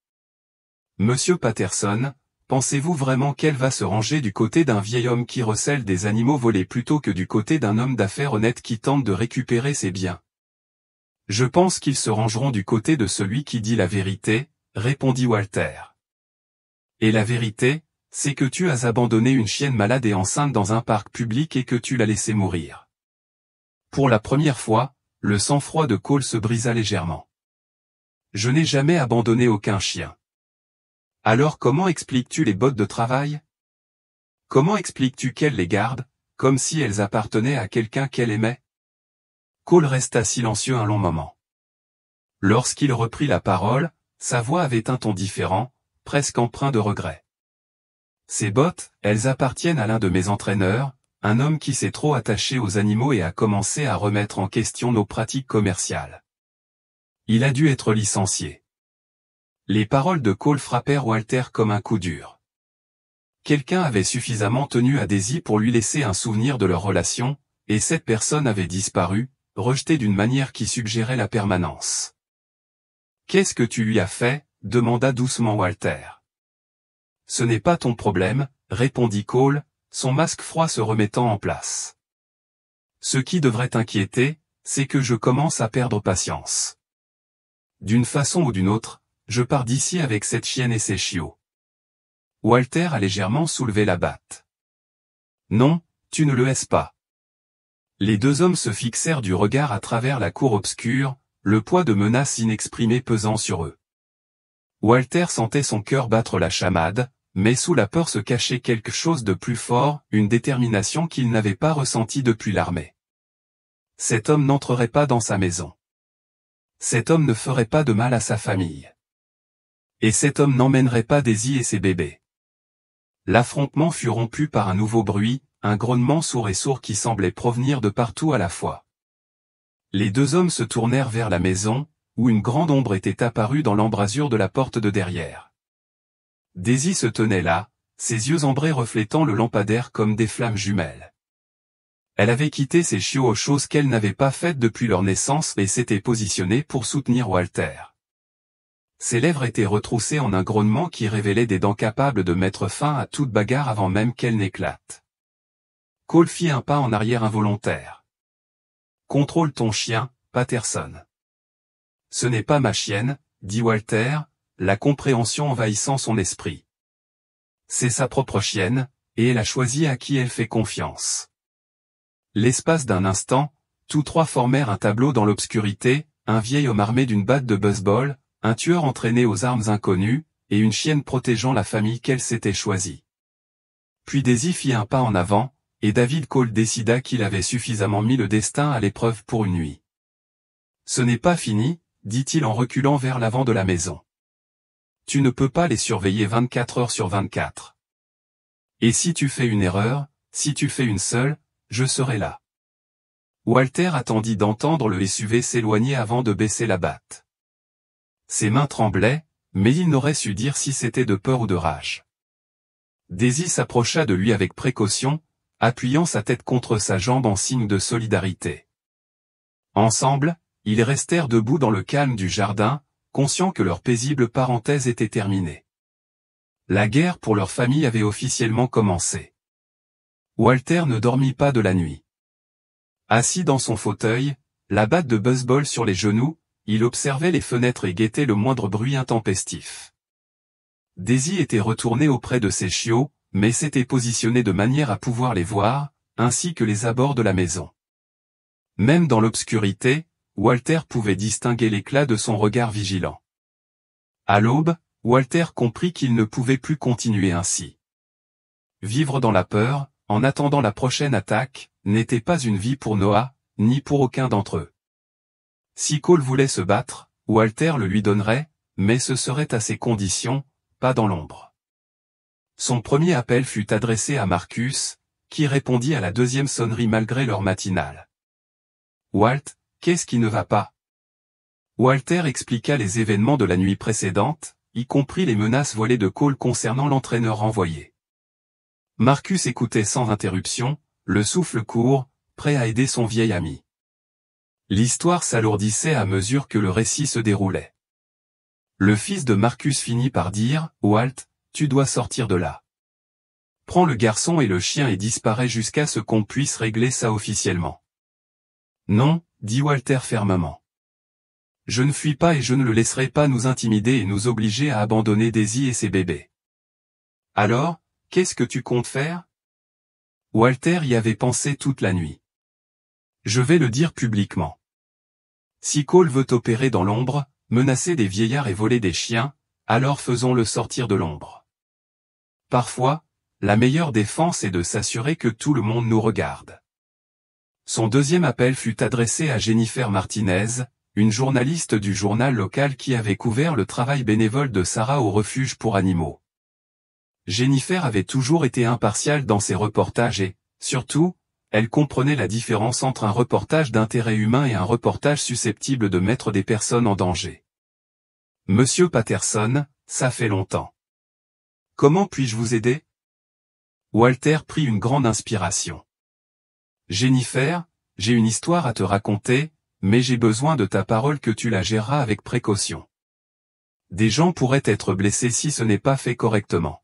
Monsieur Patterson, pensez-vous vraiment qu'elle va se ranger du côté d'un vieil homme qui recèle des animaux volés plutôt que du côté d'un homme d'affaires honnête qui tente de récupérer ses biens? Je pense qu'ils se rangeront du côté de celui qui dit la vérité, répondit Walter. Et la vérité, c'est que tu as abandonné une chienne malade et enceinte dans un parc public et que tu l'as laissée mourir. Pour la première fois, le sang-froid de Cole se brisa légèrement. Je n'ai jamais abandonné aucun chien. Alors comment expliques-tu les bottes de travail? Comment expliques-tu qu'elle les garde, comme si elles appartenaient à quelqu'un qu'elle aimait? Cole resta silencieux un long moment. Lorsqu'il reprit la parole, sa voix avait un ton différent, presque empreint de regret. Ces bottes, elles appartiennent à l'un de mes entraîneurs, un homme qui s'est trop attaché aux animaux et a commencé à remettre en question nos pratiques commerciales. Il a dû être licencié. Les paroles de Cole frappèrent Walter comme un coup dur. Quelqu'un avait suffisamment tenu à Daisy pour lui laisser un souvenir de leur relation, et cette personne avait disparu, rejetée d'une manière qui suggérait la permanence. « Qu'est-ce que tu lui as fait ?» demanda doucement Walter. « Ce n'est pas ton problème, » répondit Cole, son masque froid se remettant en place. « Ce qui devrait t'inquiéter, c'est que je commence à perdre patience. D'une façon ou d'une autre, je pars d'ici avec cette chienne et ses chiots. » Walter a légèrement soulevé la batte. « Non, tu ne le laisses pas. » Les deux hommes se fixèrent du regard à travers la cour obscure, le poids de menaces inexprimées pesant sur eux. Walter sentait son cœur battre la chamade, mais sous la peur se cachait quelque chose de plus fort, une détermination qu'il n'avait pas ressentie depuis l'armée. Cet homme n'entrerait pas dans sa maison. Cet homme ne ferait pas de mal à sa famille. Et cet homme n'emmènerait pas Daisy et ses bébés. L'affrontement fut rompu par un nouveau bruit, un grognement sourd et sourd qui semblait provenir de partout à la fois. Les deux hommes se tournèrent vers la maison, où une grande ombre était apparue dans l'embrasure de la porte de derrière. Daisy se tenait là, ses yeux ambrés reflétant le lampadaire comme des flammes jumelles. Elle avait quitté ses chiots aux choses qu'elle n'avait pas faites depuis leur naissance et s'était positionnée pour soutenir Walter. Ses lèvres étaient retroussées en un grognement qui révélait des dents capables de mettre fin à toute bagarre avant même qu'elle n'éclate. Cole fit un pas en arrière involontaire. « Contrôle ton chien, Patterson. »« Ce n'est pas ma chienne, » dit Walter, la compréhension envahissant son esprit. « C'est sa propre chienne, et elle a choisi à qui elle fait confiance. » L'espace d'un instant, tous trois formèrent un tableau dans l'obscurité, un vieil homme armé d'une batte de baseball, un tueur entraîné aux armes inconnues, et une chienne protégeant la famille qu'elle s'était choisie. Puis Daisy fit un pas en avant, et David Cole décida qu'il avait suffisamment mis le destin à l'épreuve pour une nuit. « Ce n'est pas fini, » dit-il en reculant vers l'avant de la maison. « Tu ne peux pas les surveiller 24 heures sur 24. Et si tu fais une erreur, si tu fais une seule, je serai là. » Walter attendit d'entendre le SUV s'éloigner avant de baisser la batte. Ses mains tremblaient, mais il n'aurait su dire si c'était de peur ou de rage. Daisy s'approcha de lui avec précaution, appuyant sa tête contre sa jambe en signe de solidarité. Ensemble, ils restèrent debout dans le calme du jardin, conscients que leur paisible parenthèse était terminée. La guerre pour leur famille avait officiellement commencé. Walter ne dormit pas de la nuit. Assis dans son fauteuil, la batte de baseball sur les genoux, il observait les fenêtres et guettait le moindre bruit intempestif. Daisy était retournée auprès de ses chiots, mais s'était positionnée de manière à pouvoir les voir, ainsi que les abords de la maison. Même dans l'obscurité, Walter pouvait distinguer l'éclat de son regard vigilant. À l'aube, Walter comprit qu'il ne pouvait plus continuer ainsi. Vivre dans la peur, en attendant la prochaine attaque, n'était pas une vie pour Noah, ni pour aucun d'entre eux. Si Cole voulait se battre, Walter le lui donnerait, mais ce serait à ses conditions, pas dans l'ombre. Son premier appel fut adressé à Marcus, qui répondit à la deuxième sonnerie malgré l'heure matinale. « Walt, qu'est-ce qui ne va pas ?» Walter expliqua les événements de la nuit précédente, y compris les menaces voilées de Cole concernant l'entraîneur envoyé. Marcus écoutait sans interruption, le souffle court, prêt à aider son vieil ami. L'histoire s'alourdissait à mesure que le récit se déroulait. Le fils de Marcus finit par dire « Walt, tu dois sortir de là. Prends le garçon et le chien et disparaît jusqu'à ce qu'on puisse régler ça officiellement. » « Non, » dit Walter fermement. « Je ne fuis pas et je ne le laisserai pas nous intimider et nous obliger à abandonner Daisy et ses bébés. » « Alors, qu'est-ce que tu comptes faire ?» Walter y avait pensé toute la nuit. « Je vais le dire publiquement. Si Cole veut opérer dans l'ombre, menacer des vieillards et voler des chiens, alors faisons-le sortir de l'ombre. Parfois, la meilleure défense est de s'assurer que tout le monde nous regarde. Son deuxième appel fut adressé à Jennifer Martinez, une journaliste du journal local qui avait couvert le travail bénévole de Sarah au refuge pour animaux. Jennifer avait toujours été impartiale dans ses reportages et, surtout, elle comprenait la différence entre un reportage d'intérêt humain et un reportage susceptible de mettre des personnes en danger. Monsieur Patterson, ça fait longtemps. Comment puis-je vous aider? Walter prit une grande inspiration. Jennifer, j'ai une histoire à te raconter, mais j'ai besoin de ta parole que tu la géreras avec précaution. Des gens pourraient être blessés si ce n'est pas fait correctement.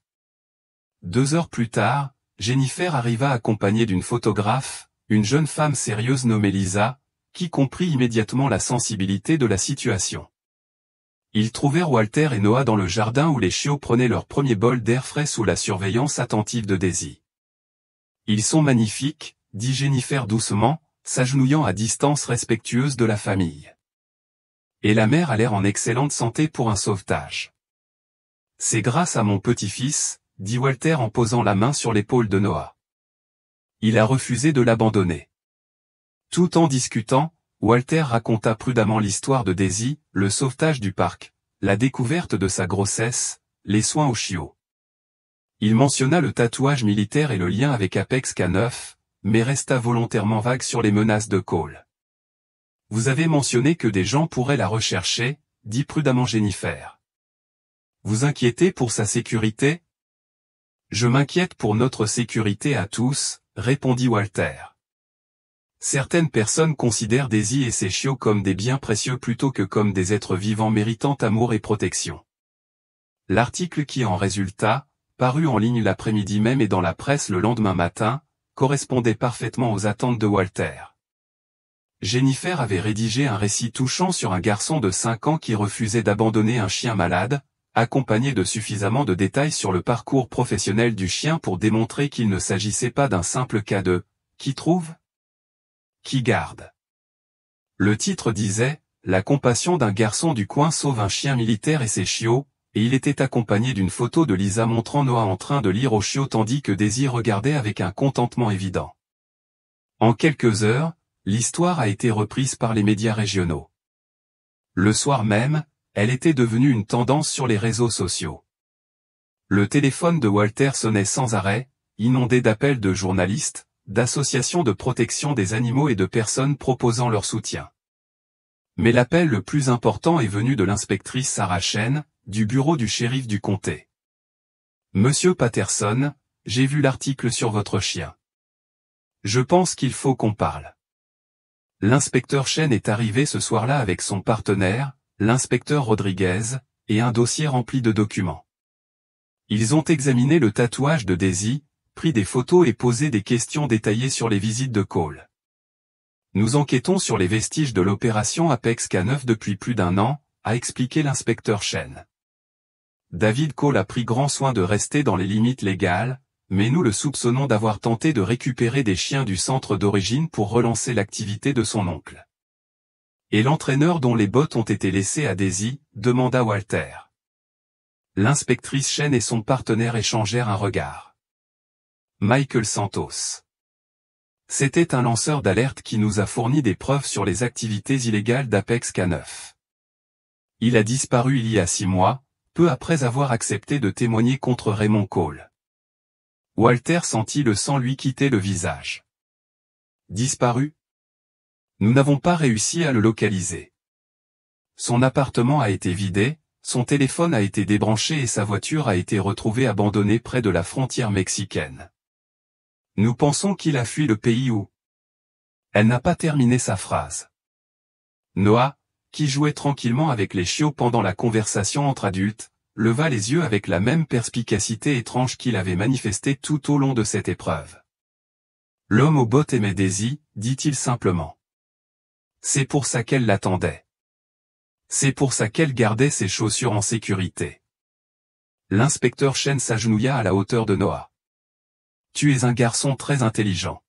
2 heures plus tard, Jennifer arriva accompagnée d'une photographe, une jeune femme sérieuse nommée Lisa, qui comprit immédiatement la sensibilité de la situation. Ils trouvèrent Walter et Noah dans le jardin où les chiots prenaient leur premier bol d'air frais sous la surveillance attentive de Daisy. Ils sont magnifiques, dit Jennifer doucement, s'agenouillant à distance respectueuse de la famille. Et la mère a l'air en excellente santé pour un sauvetage. C'est grâce à mon petit-fils, dit Walter en posant la main sur l'épaule de Noah. Il a refusé de l'abandonner. Tout en discutant, Walter raconta prudemment l'histoire de Daisy, le sauvetage du parc, la découverte de sa grossesse, les soins aux chiots. Il mentionna le tatouage militaire et le lien avec Apex K9, mais resta volontairement vague sur les menaces de Cole. Vous avez mentionné que des gens pourraient la rechercher, dit prudemment Jennifer. Vous inquiétez pour sa sécurité? Je m'inquiète pour notre sécurité à tous, répondit Walter. Certaines personnes considèrent Daisy et ses chiots comme des biens précieux plutôt que comme des êtres vivants méritant amour et protection. L'article qui en résulta, paru en ligne l'après-midi même et dans la presse le lendemain matin, correspondait parfaitement aux attentes de Walter. Jennifer avait rédigé un récit touchant sur un garçon de 5 ans qui refusait d'abandonner un chien malade, accompagné de suffisamment de détails sur le parcours professionnel du chien pour démontrer qu'il ne s'agissait pas d'un simple cas de « qui trouve ? Qui garde ?» Le titre disait « La compassion d'un garçon du coin sauve un chien militaire et ses chiots », et il était accompagné d'une photo de Lisa montrant Noah en train de lire aux chiots tandis que Daisy regardait avec un contentement évident. En quelques heures, l'histoire a été reprise par les médias régionaux. Le soir même, elle était devenue une tendance sur les réseaux sociaux. Le téléphone de Walter sonnait sans arrêt, inondé d'appels de journalistes, d'associations de protection des animaux et de personnes proposant leur soutien. Mais l'appel le plus important est venu de l'inspectrice Sarah Chen, du bureau du shérif du comté. Monsieur Patterson, j'ai vu l'article sur votre chien. Je pense qu'il faut qu'on parle. L'inspecteur Chen est arrivé ce soir-là avec son partenaire, l'inspecteur Rodriguez, et un dossier rempli de documents. Ils ont examiné le tatouage de Daisy, pris des photos et posé des questions détaillées sur les visites de Cole. Nous enquêtons sur les vestiges de l'opération Apex K9 depuis plus d'1 an, a expliqué l'inspecteur Chen. David Cole a pris grand soin de rester dans les limites légales, mais nous le soupçonnons d'avoir tenté de récupérer des chiens du centre d'origine pour relancer l'activité de son oncle. Et l'entraîneur dont les bottes ont été laissées à Daisy, demanda Walter. L'inspectrice Chen et son partenaire échangèrent un regard. Michael Santos. C'était un lanceur d'alerte qui nous a fourni des preuves sur les activités illégales d'Apex K9. Il a disparu il y a 6 mois, peu après avoir accepté de témoigner contre Raymond Cole. Walter sentit le sang lui quitter le visage. Disparu? Nous n'avons pas réussi à le localiser. Son appartement a été vidé, son téléphone a été débranché et sa voiture a été retrouvée abandonnée près de la frontière mexicaine. Nous pensons qu'il a fui le pays où... Elle n'a pas terminé sa phrase. Noah, qui jouait tranquillement avec les chiots pendant la conversation entre adultes, leva les yeux avec la même perspicacité étrange qu'il avait manifestée tout au long de cette épreuve. L'homme aux bottes aimait Daisy, dit-il simplement. C'est pour ça qu'elle l'attendait. C'est pour ça qu'elle gardait ses chaussures en sécurité. L'inspecteur Chen s'agenouilla à la hauteur de Noah. Tu es un garçon très intelligent.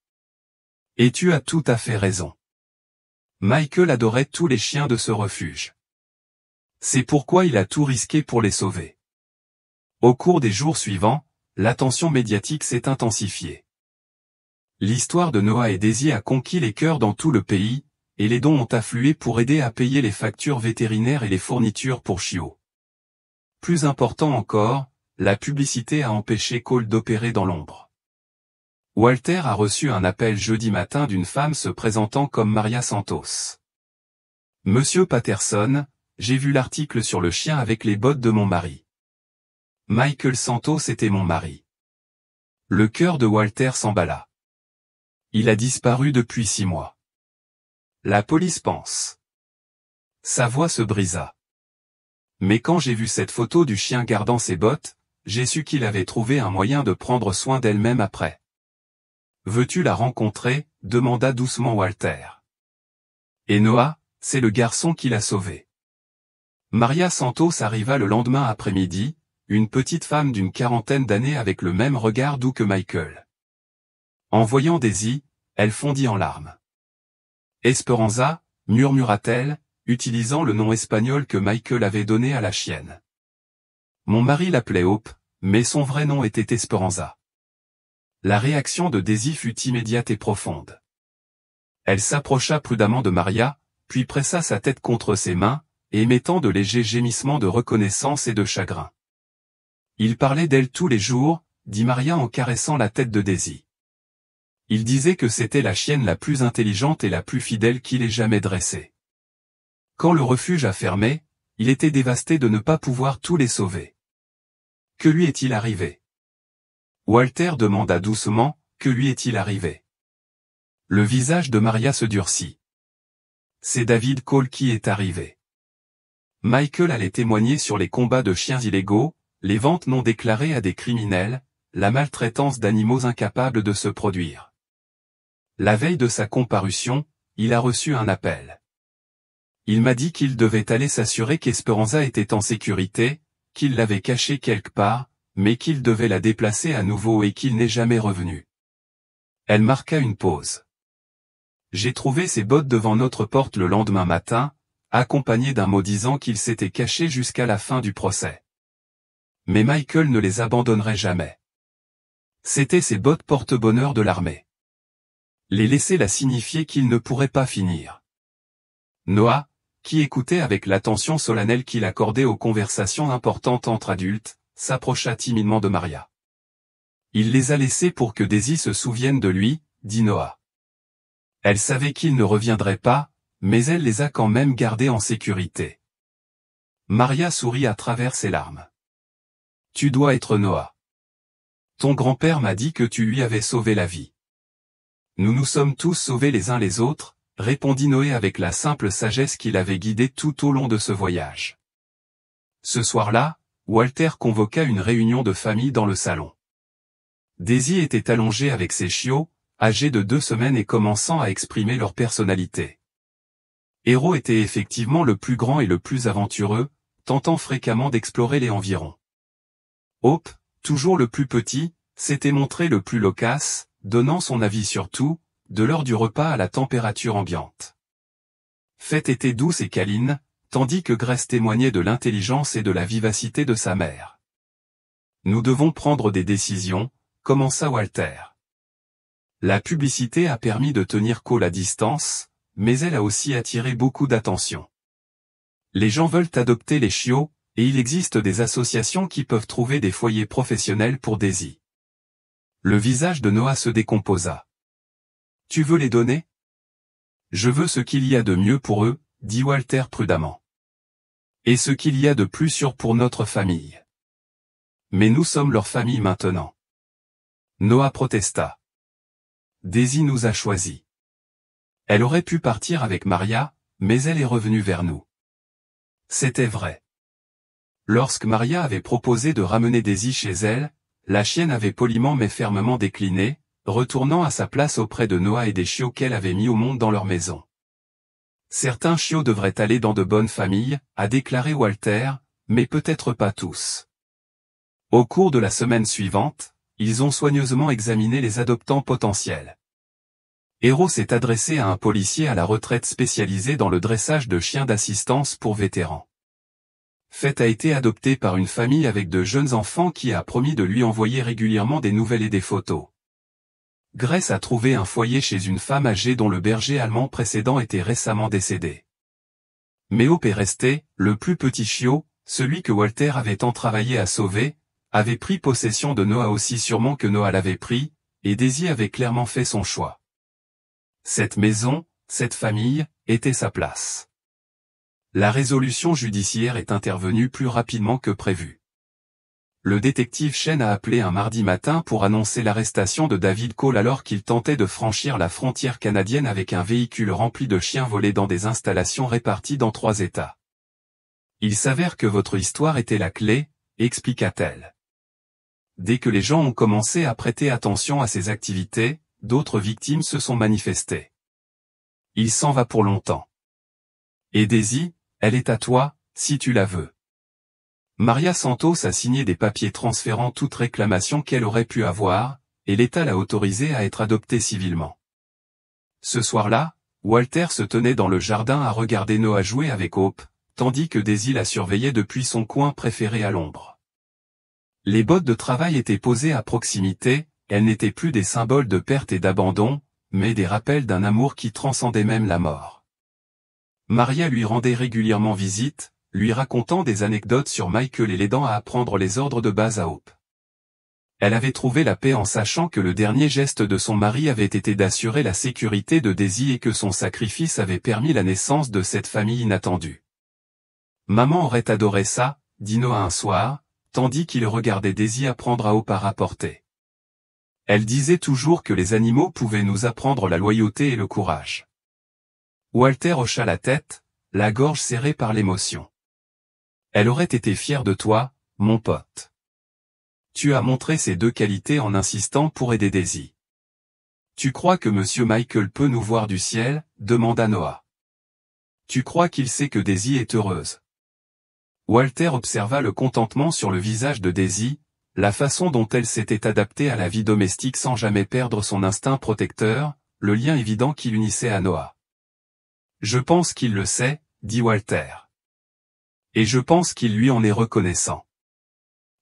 Et tu as tout à fait raison. Michael adorait tous les chiens de ce refuge. C'est pourquoi il a tout risqué pour les sauver. Au cours des jours suivants, l'attention médiatique s'est intensifiée. L'histoire de Noah et Daisy a conquis les cœurs dans tout le pays, et les dons ont afflué pour aider à payer les factures vétérinaires et les fournitures pour chiots. Plus important encore, la publicité a empêché Cole d'opérer dans l'ombre. Walter a reçu un appel jeudi matin d'une femme se présentant comme Maria Santos. Monsieur Patterson, j'ai vu l'article sur le chien avec les bottes de mon mari. Michael Santos était mon mari. Le cœur de Walter s'emballa. Il a disparu depuis 6 mois. La police pense. Sa voix se brisa. Mais quand j'ai vu cette photo du chien gardant ses bottes, j'ai su qu'il avait trouvé un moyen de prendre soin d'elle-même après. Veux-tu la rencontrer? Demanda doucement Walter. Et Noah, c'est le garçon qui l'a sauvé. Maria Santos arriva le lendemain après-midi, une petite femme d'une quarantaine d'années avec le même regard doux que Michael. En voyant Daisy, elle fondit en larmes. Esperanza, murmura-t-elle, utilisant le nom espagnol que Michael avait donné à la chienne. Mon mari l'appelait Hope, mais son vrai nom était Esperanza. La réaction de Daisy fut immédiate et profonde. Elle s'approcha prudemment de Maria, puis pressa sa tête contre ses mains, émettant de légers gémissements de reconnaissance et de chagrin. Il parlait d'elle tous les jours, dit Maria en caressant la tête de Daisy. Il disait que c'était la chienne la plus intelligente et la plus fidèle qu'il ait jamais dressée. Quand le refuge a fermé, il était dévasté de ne pas pouvoir tous les sauver. Que lui est-il arrivé? Walter demanda doucement, que lui est-il arrivé? Le visage de Maria se durcit. C'est David Cole qui est arrivé. Michael allait témoigner sur les combats de chiens illégaux, les ventes non déclarées à des criminels, la maltraitance d'animaux incapables de se produire. La veille de sa comparution, il a reçu un appel. Il m'a dit qu'il devait aller s'assurer qu'Esperanza était en sécurité, qu'il l'avait cachée quelque part, mais qu'il devait la déplacer à nouveau et qu'il n'est jamais revenu. Elle marqua une pause. J'ai trouvé ses bottes devant notre porte le lendemain matin, accompagné d'un mot disant qu'il s'était caché jusqu'à la fin du procès. Mais Michael ne les abandonnerait jamais. C'étaient ses bottes porte-bonheur de l'armée. Les laisser la signifier qu'il ne pourrait pas finir. Noah, qui écoutait avec l'attention solennelle qu'il accordait aux conversations importantes entre adultes, s'approcha timidement de Maria. Il les a laissés pour que Daisy se souvienne de lui, dit Noah. Elle savait qu'il ne reviendrait pas, mais elle les a quand même gardés en sécurité. Maria sourit à travers ses larmes. Tu dois être Noah. Ton grand-père m'a dit que tu lui avais sauvé la vie. Nous nous sommes tous sauvés les uns les autres, répondit Noé avec la simple sagesse qui l'avait guidé tout au long de ce voyage. Ce soir-là, Walter convoqua une réunion de famille dans le salon. Daisy était allongée avec ses chiots, âgés de 2 semaines et commençant à exprimer leur personnalité. Héros était effectivement le plus grand et le plus aventureux, tentant fréquemment d'explorer les environs. Hope, toujours le plus petit, s'était montré le plus loquace, donnant son avis sur tout, de l'heure du repas à la température ambiante. Fête était douce et câline, tandis que Grace témoignait de l'intelligence et de la vivacité de sa mère. Nous devons prendre des décisions, commença Walter. La publicité a permis de tenir Cole à distance, mais elle a aussi attiré beaucoup d'attention. Les gens veulent adopter les chiots, et il existe des associations qui peuvent trouver des foyers professionnels pour Daisy. Le visage de Noah se décomposa. Tu veux les donner? Je veux ce qu'il y a de mieux pour eux, dit Walter prudemment. Et ce qu'il y a de plus sûr pour notre famille. Mais nous sommes leur famille maintenant. Noah protesta. Daisy nous a choisis. Elle aurait pu partir avec Maria, mais elle est revenue vers nous. C'était vrai. Lorsque Maria avait proposé de ramener Daisy chez elle, la chienne avait poliment mais fermement décliné, retournant à sa place auprès de Noah et des chiots qu'elle avait mis au monde dans leur maison. Certains chiots devraient aller dans de bonnes familles, a déclaré Walter, mais peut-être pas tous. Au cours de la semaine suivante, ils ont soigneusement examiné les adoptants potentiels. Héros s'est adressé à un policier à la retraite spécialisé dans le dressage de chiens d'assistance pour vétérans. Fête a été adoptée par une famille avec de jeunes enfants qui a promis de lui envoyer régulièrement des nouvelles et des photos. Grace a trouvé un foyer chez une femme âgée dont le berger allemand précédent était récemment décédé. Mais Hope est resté, le plus petit chiot, celui que Walter avait tant travaillé à sauver, avait pris possession de Noah aussi sûrement que Noah l'avait pris, et Daisy avait clairement fait son choix. Cette maison, cette famille, était sa place. La résolution judiciaire est intervenue plus rapidement que prévu. Le détective Chen a appelé un mardi matin pour annoncer l'arrestation de David Cole alors qu'il tentait de franchir la frontière canadienne avec un véhicule rempli de chiens volés dans des installations réparties dans 3 États. Il s'avère que votre histoire était la clé, expliqua-t-elle. Dès que les gens ont commencé à prêter attention à ces activités, d'autres victimes se sont manifestées. Il s'en va pour longtemps. Et Daisy, elle est à toi, si tu la veux. Maria Santos a signé des papiers transférant toute réclamation qu'elle aurait pu avoir, et l'État l'a autorisée à être adoptée civilement. Ce soir-là, Walter se tenait dans le jardin à regarder Noah jouer avec Hope, tandis que Daisy la surveillait depuis son coin préféré à l'ombre. Les bottes de travail étaient posées à proximité, elles n'étaient plus des symboles de perte et d'abandon, mais des rappels d'un amour qui transcendait même la mort. Maria lui rendait régulièrement visite, lui racontant des anecdotes sur Michael et l'aidant à apprendre les ordres de base à Hope. Elle avait trouvé la paix en sachant que le dernier geste de son mari avait été d'assurer la sécurité de Daisy et que son sacrifice avait permis la naissance de cette famille inattendue. Maman aurait adoré ça, dit Noah un soir, tandis qu'il regardait Daisy apprendre à Hope à rapporter. Elle disait toujours que les animaux pouvaient nous apprendre la loyauté et le courage. Walter hocha la tête, la gorge serrée par l'émotion. Elle aurait été fière de toi, mon pote. Tu as montré ces 2 qualités en insistant pour aider Daisy. Tu crois que Monsieur Michael peut nous voir du ciel, demanda Noah. Tu crois qu'il sait que Daisy est heureuse. Walter observa le contentement sur le visage de Daisy, la façon dont elle s'était adaptée à la vie domestique sans jamais perdre son instinct protecteur, le lien évident qui l'unissait à Noah. Je pense qu'il le sait, dit Walter. Et je pense qu'il lui en est reconnaissant.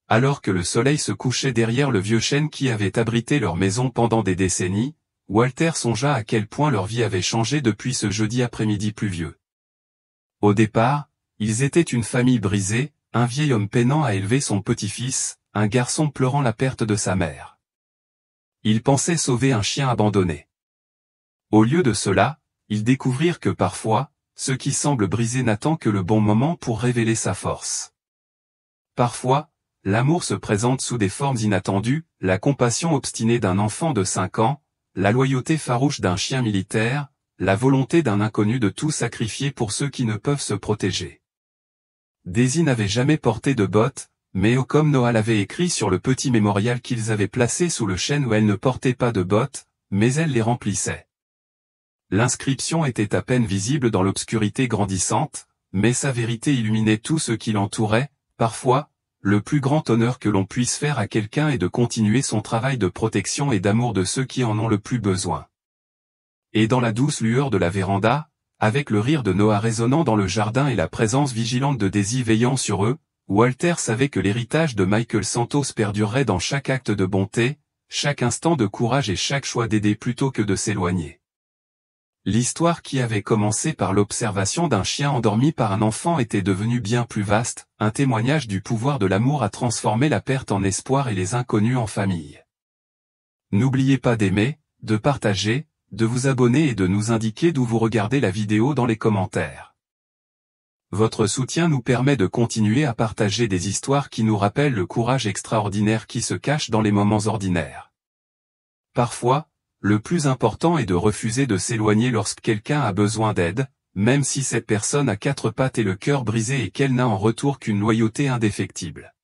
Alors que le soleil se couchait derrière le vieux chêne qui avait abrité leur maison pendant des décennies, Walter songea à quel point leur vie avait changé depuis ce jeudi après-midi pluvieux. Au départ, ils étaient une famille brisée, un vieil homme peinant à élever son petit-fils, un garçon pleurant la perte de sa mère. Ils pensaient sauver un chien abandonné. Au lieu de cela, ils découvrirent que parfois, ce qui semble briser n'attend que le bon moment pour révéler sa force. Parfois, l'amour se présente sous des formes inattendues, la compassion obstinée d'un enfant de 5 ans, la loyauté farouche d'un chien militaire, la volonté d'un inconnu de tout sacrifier pour ceux qui ne peuvent se protéger. Daisy n'avait jamais porté de bottes, mais comme Noah l'avait écrit sur le petit mémorial qu'ils avaient placé sous le chêne où elle ne portait pas de bottes, mais elle les remplissait. L'inscription était à peine visible dans l'obscurité grandissante, mais sa vérité illuminait tout ce qui l'entourait. Parfois, le plus grand honneur que l'on puisse faire à quelqu'un est de continuer son travail de protection et d'amour de ceux qui en ont le plus besoin. Et dans la douce lueur de la véranda, avec le rire de Noah résonnant dans le jardin et la présence vigilante de Daisy veillant sur eux, Walter savait que l'héritage de Michael Santos perdurerait dans chaque acte de bonté, chaque instant de courage et chaque choix d'aider plutôt que de s'éloigner. L'histoire qui avait commencé par l'observation d'un chien endormi par un enfant était devenue bien plus vaste, un témoignage du pouvoir de l'amour à transformer la perte en espoir et les inconnus en famille. N'oubliez pas d'aimer, de partager, de vous abonner et de nous indiquer d'où vous regardez la vidéo dans les commentaires. Votre soutien nous permet de continuer à partager des histoires qui nous rappellent le courage extraordinaire qui se cache dans les moments ordinaires. Parfois, le plus important est de refuser de s'éloigner lorsque quelqu'un a besoin d'aide, même si cette personne a 4 pattes et le cœur brisé et qu'elle n'a en retour qu'une loyauté indéfectible.